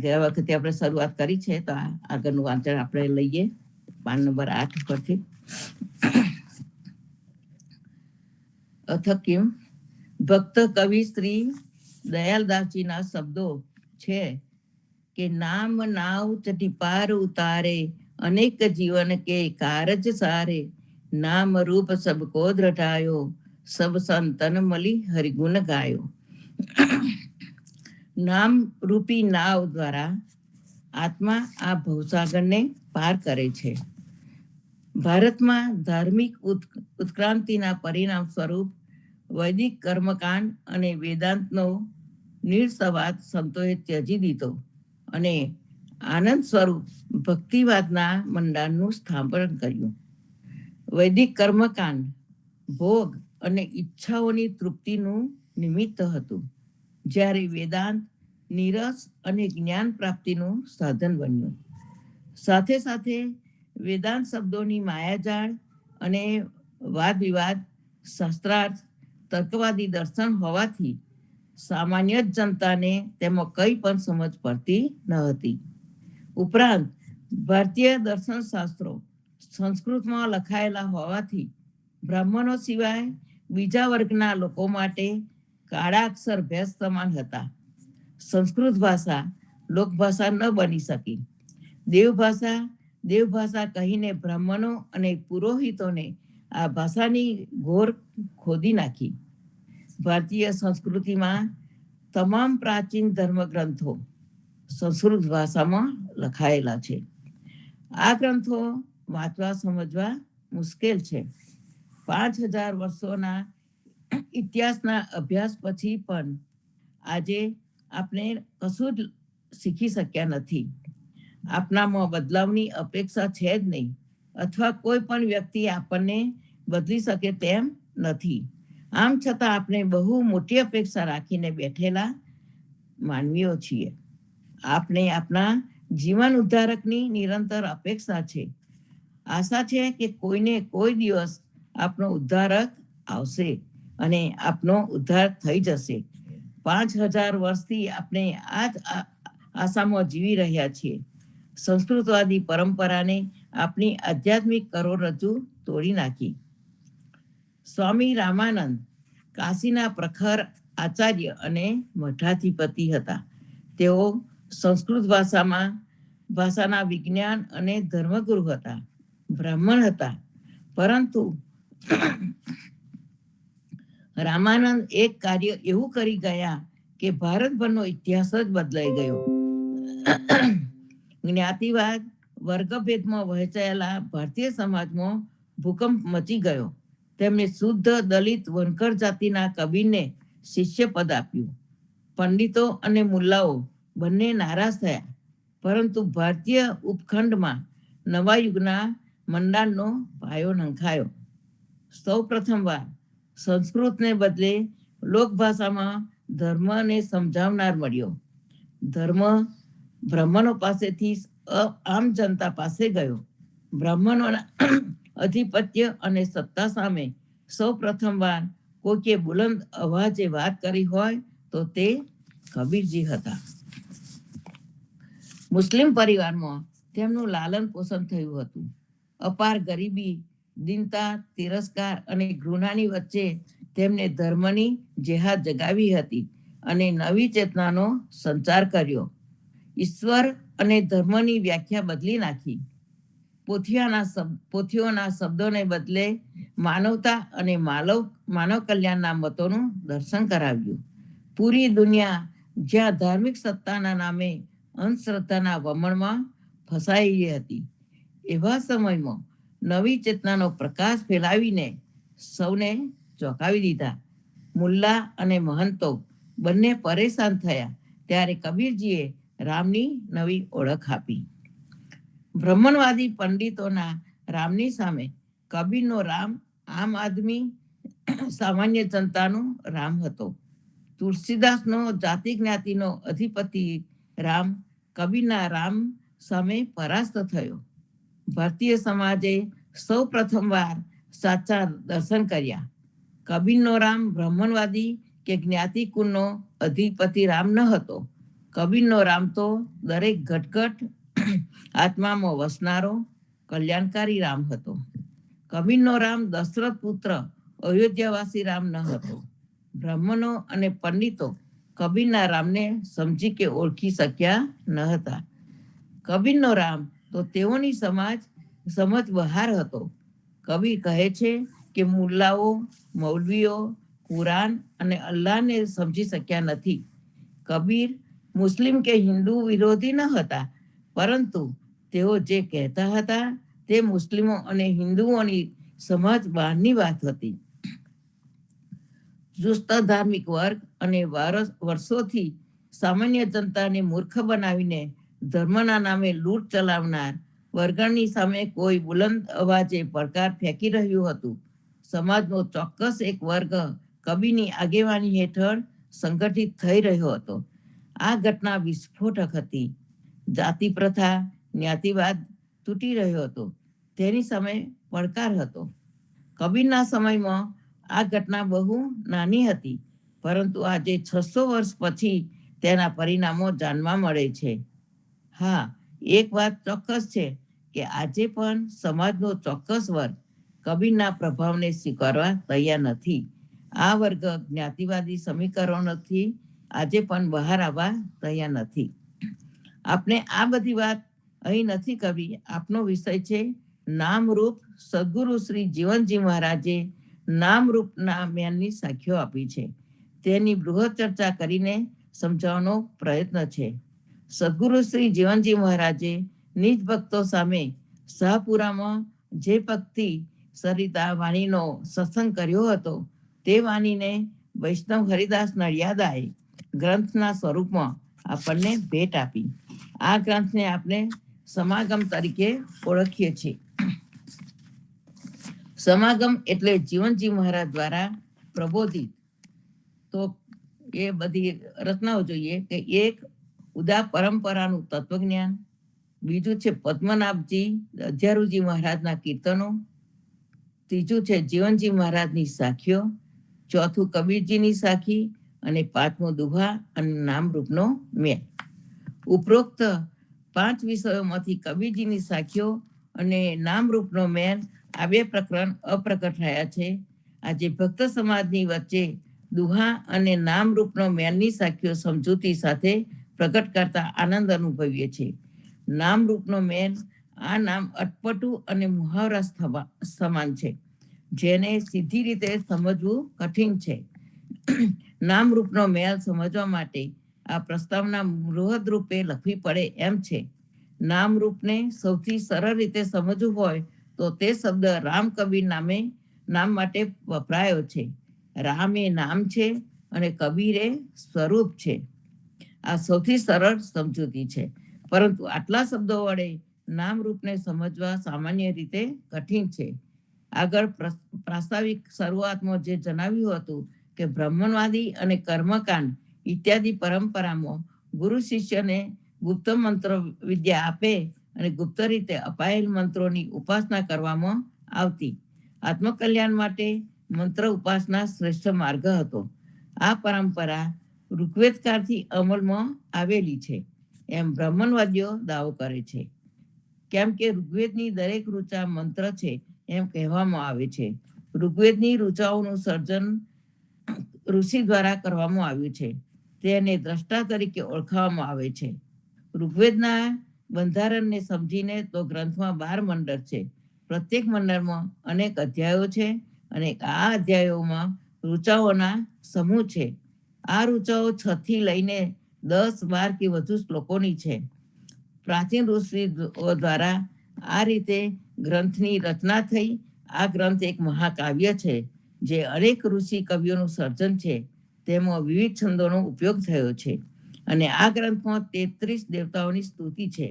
ગયા વખતે આપણે શરૂઆત કરી છે, તો આગળનું વાંચન આપણે લઈએ પાન નંબર 8 પરથી. અથ કિમ, ભક્ત કવિ શ્રી દયાલદાસજીના શબ્દો છે કે નામ નાવ ચઢી પાર ઉતારે, અનેક જીવન કે કારજ સારે, નામ રૂપ સબ કો દ્રઢાયો, સબ સંતન મલી હરિગુણ ગાયો. નામ રૂપી નાવ દ્વારા આત્મા આ ભવસાગરને પાર કરે છે. ભારતમાં ધાર્મિક ઉત્ક્રાંતિના પરિણામ સ્વરૂપ વૈદિક કર્મકાંડ અને વેદાંતનો નિર્સવાદ સંતોએ ત્યજી દીધો અને આનંદ સ્વરૂપ ભક્તિવાદના મંડાણનું સ્થાપન કર્યું. વૈદિક કર્મકાંડ ભોગ અને ઈચ્છાઓની તૃપ્તિનું નિમિત્ત હતું, જ્યારે વેદાંત નીરસ અને જ્ઞાન પ્રાપ્તિનું સાધન બન્યું. સાથે સાથે વેદાંત શબ્દોની માયાજાળ અને વાદ વિવાદ, શાસ્ત્રાર્થ, તર્કવાદી દર્શન હોવાથી સામાન્ય જનતાને તેમાં કંઈ પણ સમજ પડતી ન હતી. ઉપરાંત ભારતીય દર્શન શાસ્ત્રો સંસ્કૃતમાં લખાયેલા હોવાથી બ્રાહ્મણો સિવાય બીજા વર્ગના લોકો માટે કાળા અક્ષર ભેંસ સમાન હતા. સંસ્કૃત ભાષા લોકભાષા ન બની શકી. દેવભાષા કહીને બ્રાહ્મણો અને પુરોહિતોને આ ભાષાની ઘોર ખોદી નાખી. ભારતીય સંસ્કૃતિમાં તમામ પ્રાચીન ધર્મગ્રંથો સંસ્કૃત ભાષામાં લખાયેલા છે. આ ગ્રંથો વાંચવા સમજવા મુશ્કેલ છે. 5000 વર્ષોના ઇતિહાસના અભ્યાસ પછી પણ આજે આપણે કશું જ શીખી શક્યા નથી. આપણામાં બદલાવની અપેક્ષા છે જ નહીં, અથવા કોઈ પણ વ્યક્તિ આપણને બદલી શકે તેમ નથી. આમ છતાં આપણે બહુ મોટી અપેક્ષા રાખીને બેઠેલા માનવીઓ છીએ. આપણે આપણા જીવન ઉદ્ધારકની નિરંતર અપેક્ષા છે. આશા છે કે કોઈને કોઈ દિવસ આપણો ઉદ્ધારક આવશે અને આપનો ઉદ્ધાર થઈ જશે. 5000 વર્ષથી આપણે આ જ આશામાં જીવી રહ્યા છીએ. સંસ્કૃતવાદી પરંપરાને આપણી આધ્યાત્મિક કરોડરજ્જુ તોડી નાખી. સ્વામી રામાનંદ કાશીના પ્રખર આચાર્ય અને મઠાધિપતિ હતા. તેઓ સંસ્કૃત ભાષાના વિજ્ઞાન અને ધર્મગુરુ હતા. બ્રાહ્મણ હતા. પરંતુ રામાનંદ એક કાર્ય એવું કરી ગયા કે ભારતભરનો ઇતિહાસ જ બદલાઈ ગયો. જ્ઞાતિવાદ, વર્ગભેદમાં વહેંચાયેલા ભારતીય સમાજમાં ભૂકંપ મચી ગયો. તેમણે શુદ્ધ દલિત વનકર જાતિના કબીરને શિષ્યપદ આપ્યું. પંડિતો અને મુલ્લાઓ બંને નારાજ થયા. પરંતુ ભારતીય ઉપખંડમાં નવા યુગના મંડાણનો પાયો નંખાયો. સૌ પ્રથમવાર સંસ્કૃતને બદલે લોકભાષામાં ધર્મને સમજાવનાર મળ્યો. ધર્મ બ્રાહ્મણો પાસેથી આમ જનતા પાસે ગયો. બ્રાહ્મણોના અધિપત્ય અને સત્તા સામે સૌ પ્રથમવાર કોઈકે બુલંદ અવાજે વાત કરી હોય તો તે કબીરજી હતા. મુસ્લિમ પરિવારમાં તેમનું લાલન પોષણ થયું હતું. અપાર ગરીબી, દીનતા, તિરસ્કાર અને ઘૃણાની વચ્ચે તેમને ધર્મની જેહાદ જગાવી હતી અને નવી ચેતનાનો સંચાર કર્યો. ઈશ્વર અને ધર્મની વ્યાખ્યા બદલી નાખી. પોથીઓના શબ્દોને બદલે માનવતા અને માનવ કલ્યાણના મતોનું દર્શન કરાવ્યું. પૂરી દુનિયા જ્યાં ધાર્મિક સત્તાના નામે અંધશ્રદ્ધાના વમણમાં ફસાયેલી હતી, એવા સમયમાં નવી ચેતનાનો પ્રકાશ ફેલાવીને સૌને ચોંકાવી દીધા. મુલ્લા અને મહંતો બંને પરેશાન થયા ત્યારે કબીરજીએ રામની નવી ઓળખ આપી. બ્રહ્મણવાદી પંડિતોના રામની સામે કબીરનો રામ આમ આદમી સામાન્ય જનતાનો રામ હતો. તુલસીદાસનો જાતિ જ્ઞાતિનો અધિપતિ રામ કબીરના રામ સામે પરાસ્ત થયો. ભારતીય સમાજે સૌ પ્રથમવાર સાચા દર્શન કર્યા. કબીરનો રામ બ્રાહ્મણવાદી કે જ્ઞાતિ કુળનો અધિપતિ રામ ન હતો. કબીરનો રામ તો દરેક ઘટઘટ આત્મામાં વસનારો કલ્યાણકારી રામ હતો. કબીરનો રામ દશરથ પુત્ર અયોધ્યાવાસી રામ ન હતો. બ્રાહ્મણો અને પંડિતો કબીરના રામને સમજી કે ઓળખી શક્યા ન હતા. કબીરનો રામ તો તેઓની સમજ બહાર હતો. કબીર કહે છે કે મુલ્લાઓ, મૌલવીઓ કુરાન અને અલ્લાહને સમજી શક્યા નથી. કબીર મુસ્લિમ કે હિન્દુ વિરોધી ન હતા, પરંતુ તેઓ જે કહેતા હતા તે મુસ્લિમો અને હિન્દુઓની સમાજ બહારની વાત હતી. ચુસ્ત ધાર્મિક વર્ગ અને વર્ષોથી સામાન્ય જનતાને મૂર્ખ બનાવીને ધર્મના નામે લૂંટ ચલાવનાર વર્ગણની સામે કોઈ બુલંદ અવાજે પડકાર ફેંકી રહ્યું હતું. સમાજનો ચોક્કસ એક વર્ગ કબીરની આગેવાની હેઠળ સંગઠિત થઈ રહ્યો હતો. આ ઘટના વિસ્ફોટક હતી. જાતિ પ્રથા, જ્ઞાતિવાદ તૂટી રહ્યો હતો. તેની સામે પડકાર હતો. કબીરના સમયમાં આ ઘટના બહુ નાની હતી, પરંતુ આજે 600 વર્ષ પછી તેના પરિણામો જાણવા મળે છે. હા, એક વાત ચોક્કસ છે કે આજે પણ સમાજનો ચોક્કસ વર્ગ કબીરના પ્રભાવને સ્વીકારવા તૈયાર નથી. આ વર્ગ જ્ઞાતિવાદી સમીકરણોથી આજે પણ બહાર આવવા તૈયાર નથી. આપણે આ બધી વાત અહીં નથી કરવી. આપનો વિષય છે નામરૂપ. સદગુરુ શ્રી જીવનજી મહારાજે નામરૂપના જ્ઞાનની સાખીઓ આપી છે. તેની બૃહદ ચર્ચા કરીને સમજાવવાનો પ્રયત્ન છે. સદગુરુ શ્રી જીવનજી મહારાજે નિજ ભક્તો સામે શાહપુરામાં જે ભક્તિ સરિતા વાણીનો સત્સંગ કર્યો હતો, તે વાણીને વૈષ્ણવ હરિદાસ નડિયાદાએ ગ્રંથના સ્વરૂપમાં આપણને ભેટ આપી. આ ગ્રંથને આપણે સમાગમ તરીકે ઓળખીએ છીએ. સમાગમ એટલે જીવનજી મહારાજ દ્વારા પ્રબોધિત. તો એ બધી રચનાઓ જોઈએ કે એક ઉદા પરંપરાનું તત્વજ્ઞાન, બીજું છે પદ્મનાભજી અધ્યારુજી મહારાજના કીર્તનો, ત્રીજું છે જીવનજી મહારાજની સાખીઓ, ચોથું કબીરજીની સાખી, અને પાંચમું દુહા અને નામરૂપનો મેળ. ઉપરોક્ત 5 વિષયોમાંથી કબીરજીની સાખીઓ અને નામરૂપનો મેળ આ 2 પ્રકરણ અપ્રકટ રહ્યા છે. આજે ભક્ત સમાજની વચ્ચે દુહા અને નામરૂપનો મેળની સાખીઓ સમજૂતી સાથે પ્રગટ કરતા આનંદ અનુભવીએ છીએ. નામરૂપનો મેળ, આ નામ અટપટું અને મુહાવરા સમાન છે, જેને સીધી રીતે સમજવું કઠિન છે. નામરૂપનો મેળ સમજવા માટે આ પ્રસ્તાવના બૃહદ રૂપે લખવી પડે એમ છે. નામરૂપને સૌથી સરળ રીતે સમજવું હોય તો તે શબ્દ રામ કબીર નામ માટે વપરાયો છે. રામ એ નામ છે અને કબીર એ સ્વરૂપ છે. આ સૌથી સરળ સમજૂતી છે, પરંતુ આટલા શબ્દો વડે નામરૂપને સમજવા સામાન્ય રીતે કઠિન છે. આગળ પ્રાસ્તાવિક શરૂઆતમાં જે જણાવ્યું હતું કે બ્રહ્મણવાદી અને કર્મકાંડ ઇત્યાદિ પરંપરામાં ગુરુ શિષ્યને ગુપ્ત મંત્ર વિદ્યા આપે અને ગુપ્ત રીતે અપાયેલ મંત્રોની ઉપાસના કરવામાં આવતી. આત્મકલ્યાણ માટે મંત્ર ઉપાસના શ્રેષ્ઠ માર્ગ હતો. આ પરંપરા ઋગ્વેદકાળથી અમલમાં આવેલી છે એમ બ્રાહ્મણવાદીઓ દાવો કરે છે. કેમ કે ઋગ્વેદની દરેક ઋચા મંત્ર છે એમ કહેવામાં આવે છે. ઋગ્વેદની ઋચાઓનું સર્જન ઋષિ દ્વારા કરવામાં આવ્યું છે. તેને દ્રષ્ટા તરીકે ઓળખાવવામાં આવે છે. ઋગ્વેદના બંધારણને સમજીને તો ગ્રંથમાં 12 મંડળ છે. પ્રત્યેક મંડળમાં અનેક અધ્યાયો છે અને આ અધ્યાયોમાં ઋચાઓના સમૂહ છે. આ ઋચાઓ 6 થી લઈને 10, 12 કે વધુ શ્લોકોની છે. પ્રાચીન ઋષિઓ દ્વારા આ રીતે ગ્રંથની રચના થઈ. આ ગ્રંથ એક મહાકાવ્ય છે જે અનેક ઋષિ કવિઓનું સર્જન છે. તેમાં વિવિધ છંદોનો ઉપયોગ થયો છે અને આ ગ્રંથમાં 33 દેવતાઓની સ્તુતિ છે.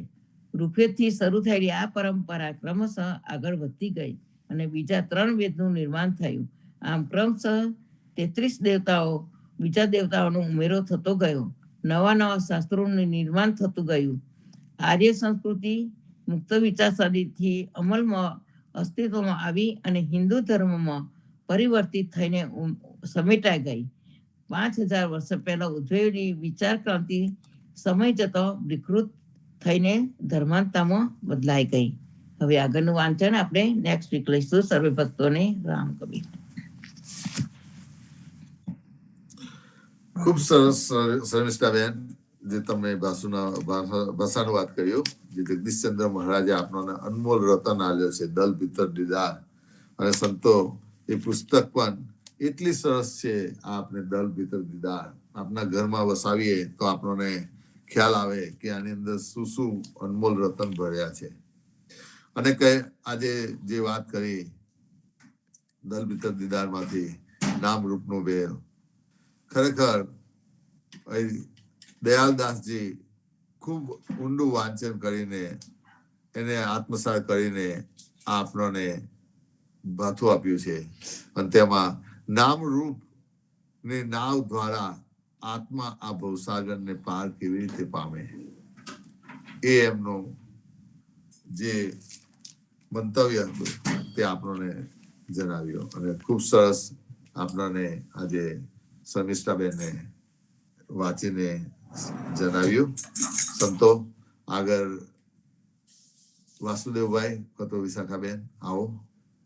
ઋગ્વેદથી શરૂ થયેલી આ પરંપરા ક્રમશઃ આગળ વધતી ગઈ અને બીજા 3 વેદનું નિર્માણ થયું. આમ ક્રમશઃ 33 દેવતાઓ, બીજા દેવતાઓનો ઉમેરો થતો ગયો. નવા શાસ્ત્રોનું નિર્માણ થતું ગયું. આર્ય સંસ્કૃતિ મુક્ત વિચારસરણીથી અમલમાં અસ્તિત્વમાં આવી અને હિન્દુ ધર્મમાં પરિવર્તિત થઈને સમેટાઈ ગઈ. 5000 વર્ષ પહેલા ઉદ્ભવેલી વિચાર ક્રાંતિ સમય જતો વિકૃત થઈને ધર્માંતામાં બદલાઈ ગઈ. હવે આગળનું વાંચન આપણે નેક્સ્ટ વીક લઈશું. સર્વે ભક્તોને રામ કબીર. ખૂબ સરસ શર્મિષ્ઠાબેન, જે તમે ભાષાનું વાત કર્યું. જે જગદીશચંદ્ર મહારાજે આપણને અનમોલ રતન આલ્યો છે, દલ ભીતર દીદાર. અને સંતો એ પુસ્તક પણ એટલી સરસ છે. આપણે દલ ભીતર દીદાર આપણા ઘરમાં વસાવીએ તો આપણને ખ્યાલ આવે કે આની અંદર શું શું અનમોલ રતન ભર્યા છે. અને કે આજે જે વાત કરી દલ ભીતર દીદાર માંથી નામ રૂપનું વેર, ખરેખર દયાલદાસજી ખૂબ ઊંડું વાંચન કરીને એને આત્મસાત કરીને આપણને ભાથું આપ્યું છે. અને તેમાં નામ રૂપ ની નાવ દ્વારા આત્મા આ ભવસાગરને પાર કેવી રીતે પામે, એ એમનો જે મંતવ્ય હતું તે આપણને જણાવ્યું. અને ખૂબ સરસ આપણને આજે શમિષ્ઠાબેનને વાંચીને જણાવ્યું. સંતો આગળ વાસુદેવભાઈ કતો વિશાખાબેન આવો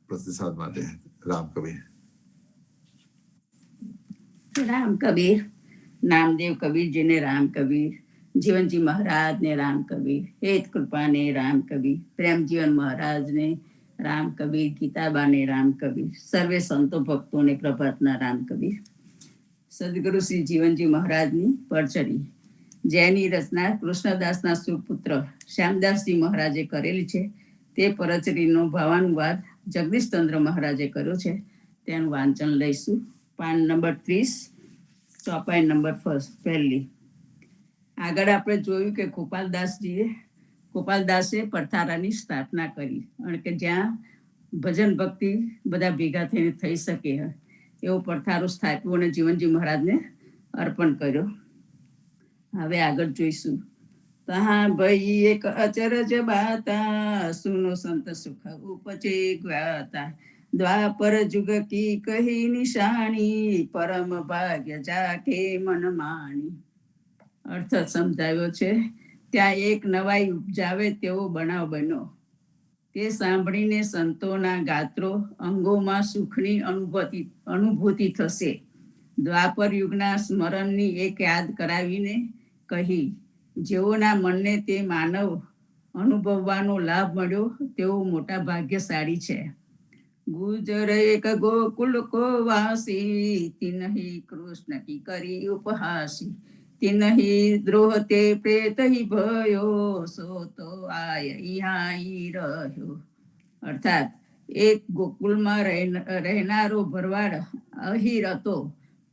પ્રતિસાદ માટે. રામ કબીર. રામ કબીર. નામદેવ કબીરજીને રામ કબીર, જીવનજી મહારાજને રામ કબીર, હેત કૃપાને રામ કબીર, પ્રેમજીવન મહારાજને રામ કબીર, ગીતાબાને રામ કબીર, સર્વે સંતો ભક્તોને પ્રભાતના રામ કબીર. સદગુરુ શ્રી જીવનજી મહારાજની પરચરી, જેની રચના કૃષ્ણદાસના સુપુત્ર શ્યામદાસજી મહારાજે કરેલી છે. તે પરચરીનો ભાવાનુવાદ જગદીશચંદ્ર મહારાજે કર્યો છે. તેનું વાંચન લઈશું. પાન નંબર 30, ચોપાઈ નંબર 1. આગળ આપણે જોયું કે ગોપાલદાસે પરથારાની સ્થાપના કરી અને કે જ્યાં ભજન ભક્તિ બધા ભેગા થઈને થઈ શકે એવો પરથારો સ્થાપ્યો અને જીવનજી મહારાજને અર્પણ કર્યો. હવે આગળ જોઈશું. તહા ભઈ એક અચરજ બાતા, સુનો સંત સુખ ઉપજે ગ્વાતા, દ્વાપર જુગ કી કહી નિશાની, પરમ ભાગ્ય જાકે મન માણી. અર્થ સમજાવ્યો છે. ત્યાં એક નવાઈ ઉપજાવે તેવો બનાવ બન્યો. તે સાંભળીને સંતોના ગાત્રો અંગોમાં સુખની અનુભૂતિ થશે. દ્વાપર યુગના સ્મરણની એક યાદ કરાવીને કહી, જેઓના મનને તે માનવ અનુભવવાનો લાભ મળ્યો તેઓ મોટા ભાગ્યશાળી છે. ગુજર એક ગોકુલ કો વાસી, તિનહી કૃષ્ણ કી કરી ઉપહાસી, તિનહી દ્રોહ તે પ્રેત હી ભયો, સો તો આય ઈહા ઈ રહ્યો. અર્થાત એક ગોકુલમાં રહેનારો ભરવાડ અહીર હતો.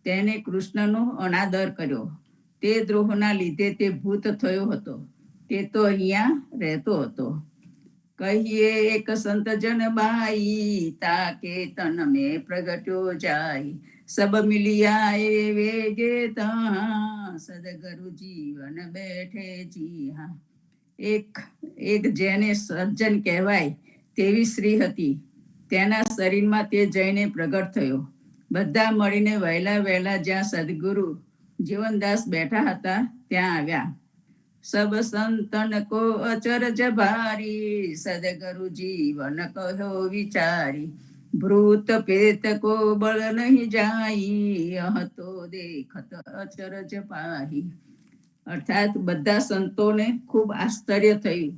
તેને કૃષ્ણનો અનાદર કર્યો. તે દ્રોહના લીધે તે ભૂત થયો હતો. તે તો અહીંયા રહેતો હતો. કહીએ એક સંત જન બાઈ, તાકે તન મેં પ્રગટ્યો જાય, સબ મિલિયા એ વેગે તાં, સદગુરુ જીવન બેઠે જી હા. એક જેને સજ્જન કહેવાય તેવી સ્ત્રી હતી. તેના શરીરમાં તે જઈને પ્રગટ થયો. બધા મળીને વહેલા જ્યાં સદગુરુ જીવનદાસ બેઠા હતા ત્યાં આવ્યા. સબ સંતન કો અચરજ ભારી, સદગુરુ જીવન કહ્યો વિચારી, ભૃત પેત કો બળ નહીં જાઈ, તો દેખત અચરજ પાહી. અર્થાત બધા સંતોને ખૂબ આશ્ચર્ય થયું.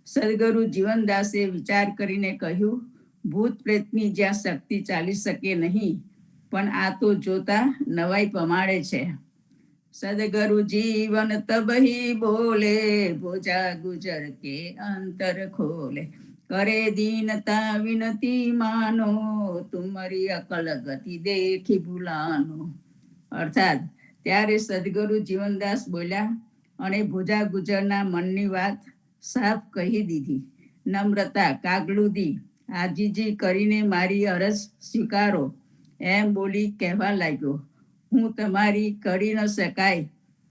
સદગુરુ જીવનદાસે વિચાર કરીને કહ્યું, ભૂત પ્રેતની જ્યાં શક્તિ ચાલી શકે નહીં, પણ આ તો જોતા નવાઈ પમાડે છે. સદગુરુ જીવન તબહી બોલે, ભોજા ગુજર કે અંતર ખોલે, કરે દીનતા વિનતી માનો, તુમરી અકલ ગતિ દેખી ભૂલાનો. અર્થાત ત્યારે સદગુરુ જીવનદાસ બોલ્યા અને ભોજા ગુજરના મનની વાત સાફ કહી દીધી. નમ્રતા કાગલુદી આજીજી કરીને મારી અરજ સ્વીકારો એમ બોલી કહેવા લાગ્યો. હું તમારી કરી ન શકાય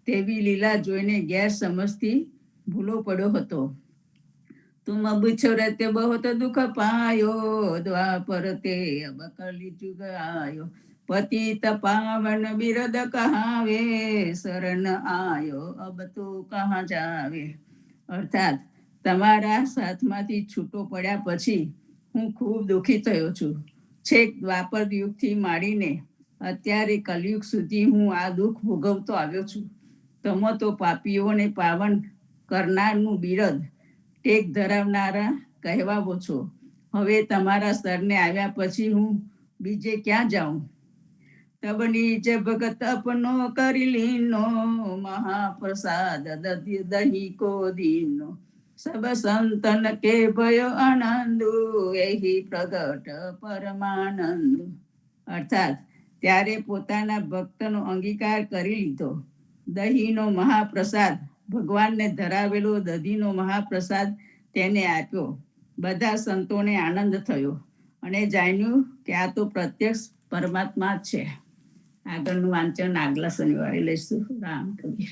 તેવી લીલા જોઈને ગેરસમજથી ભૂલો પડ્યો હતો. તુમ બિછોરતે બહોત દુઃખ પાયો, દ્વાપર તે અબ કલી જુગ આયો, પતિત પાવન બિરદ કહાવે, શરણ આયો અબ તો કહા જાવે. અર્થાત તમારા સાથમાંથી છૂટો પડ્યા પછી હું ખૂબ દુઃખી થયો છું. છેક દ્વાપર યુગથી માંડીને અત્યારે કલયુગ સુધી હું આ દુઃખ ભોગવતો આવ્યો છું. તમે તો પાપીઓને પાવન કરનારનું બિરદ ટેક ધરાવનારા કહેવાવો છો. હવે તમારા સરને આવ્યા પછી હું બીજે ક્યાં જાઉં? તબ નિજ ભગત અપનો કરી લીનો, મહાપ્રસાદ દહીં કો દીનો, સબ સંતન કે ભયો આનંદુ, એહી પ્રગટ પરમાનંદ. અર્થાત ત્યારે પોતાના ભક્તનો અંગીકાર કરી લીધો. દહીંનો મહાપ્રસાદ, ભગવાનને ધરાવેલો દહીંનો મહાપ્રસાદ તેને આપ્યો. બધા સંતોને આનંદ થયો અને જાણ્યું કે આ તો પ્રત્યક્ષ પરમાત્મા જ છે. આગળનું વાંચન આગલા શનિવારે લઈશું. રામ કબીર.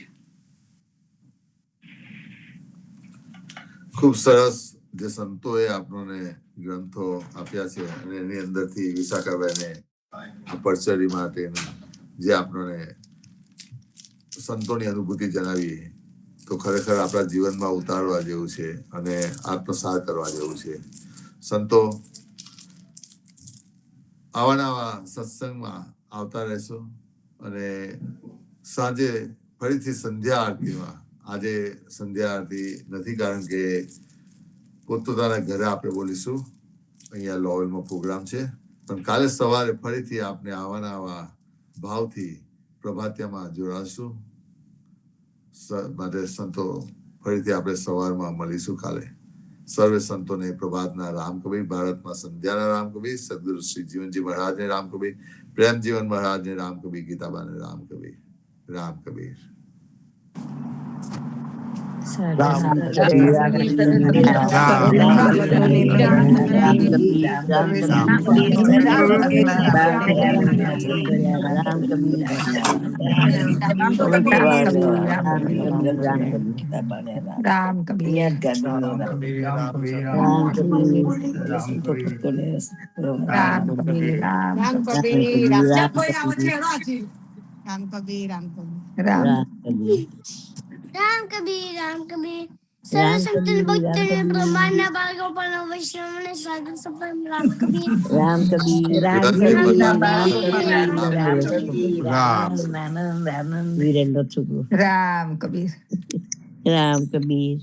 ખૂબ સરસ જે સંતોએ આપણને ગ્રંથો આપ્યા છે અને એની અંદરથી વિશાખાબેને આ પરચરી માટે જે આપણને સંતોની અનુભૂતિ જણાવી, તો ખરેખર આપણા જીવનમાં ઉતારવા જેવું છે અને આત્મસાત કરવા જેવું છે. સંતો આવા નવા સત્સંગમાં આવતા રહેશો અને સાંજે ફરીથી સંધ્યા આરતીમાં, આજે સંધ્યા આરતી નથી કારણ કે પોતપોતાના ઘરે આપણે બોલીશું, અહીંયા લોવેલમાં પ્રોગ્રામ છે, પણ કાલે સવારે ફરીથી આપણે આવાના આવા ભાવથી પ્રભાતિયામાં જોડાશું. માટે સંતો ફરીથી આપણે સવારમાં મળીશું કાલે. સર્વે સંતોને પ્રભાતના રામ કબીર, ભારતમાં સંધ્યાના રામ કબીર, સદગુરુ શ્રી જીવનજી મહારાજને રામ કબીર, પ્રેમ જીવન મહારાજને રામ કબીર, ગીતાબાને રામ કબીર. રામ કબીર. રામ કબીર સર્વ સંતન ભક્તને બ્રહ્માંડના બાળકો પણ વૈષ્ણવને સાધુ સપન રામ કબીર રામ કબીર.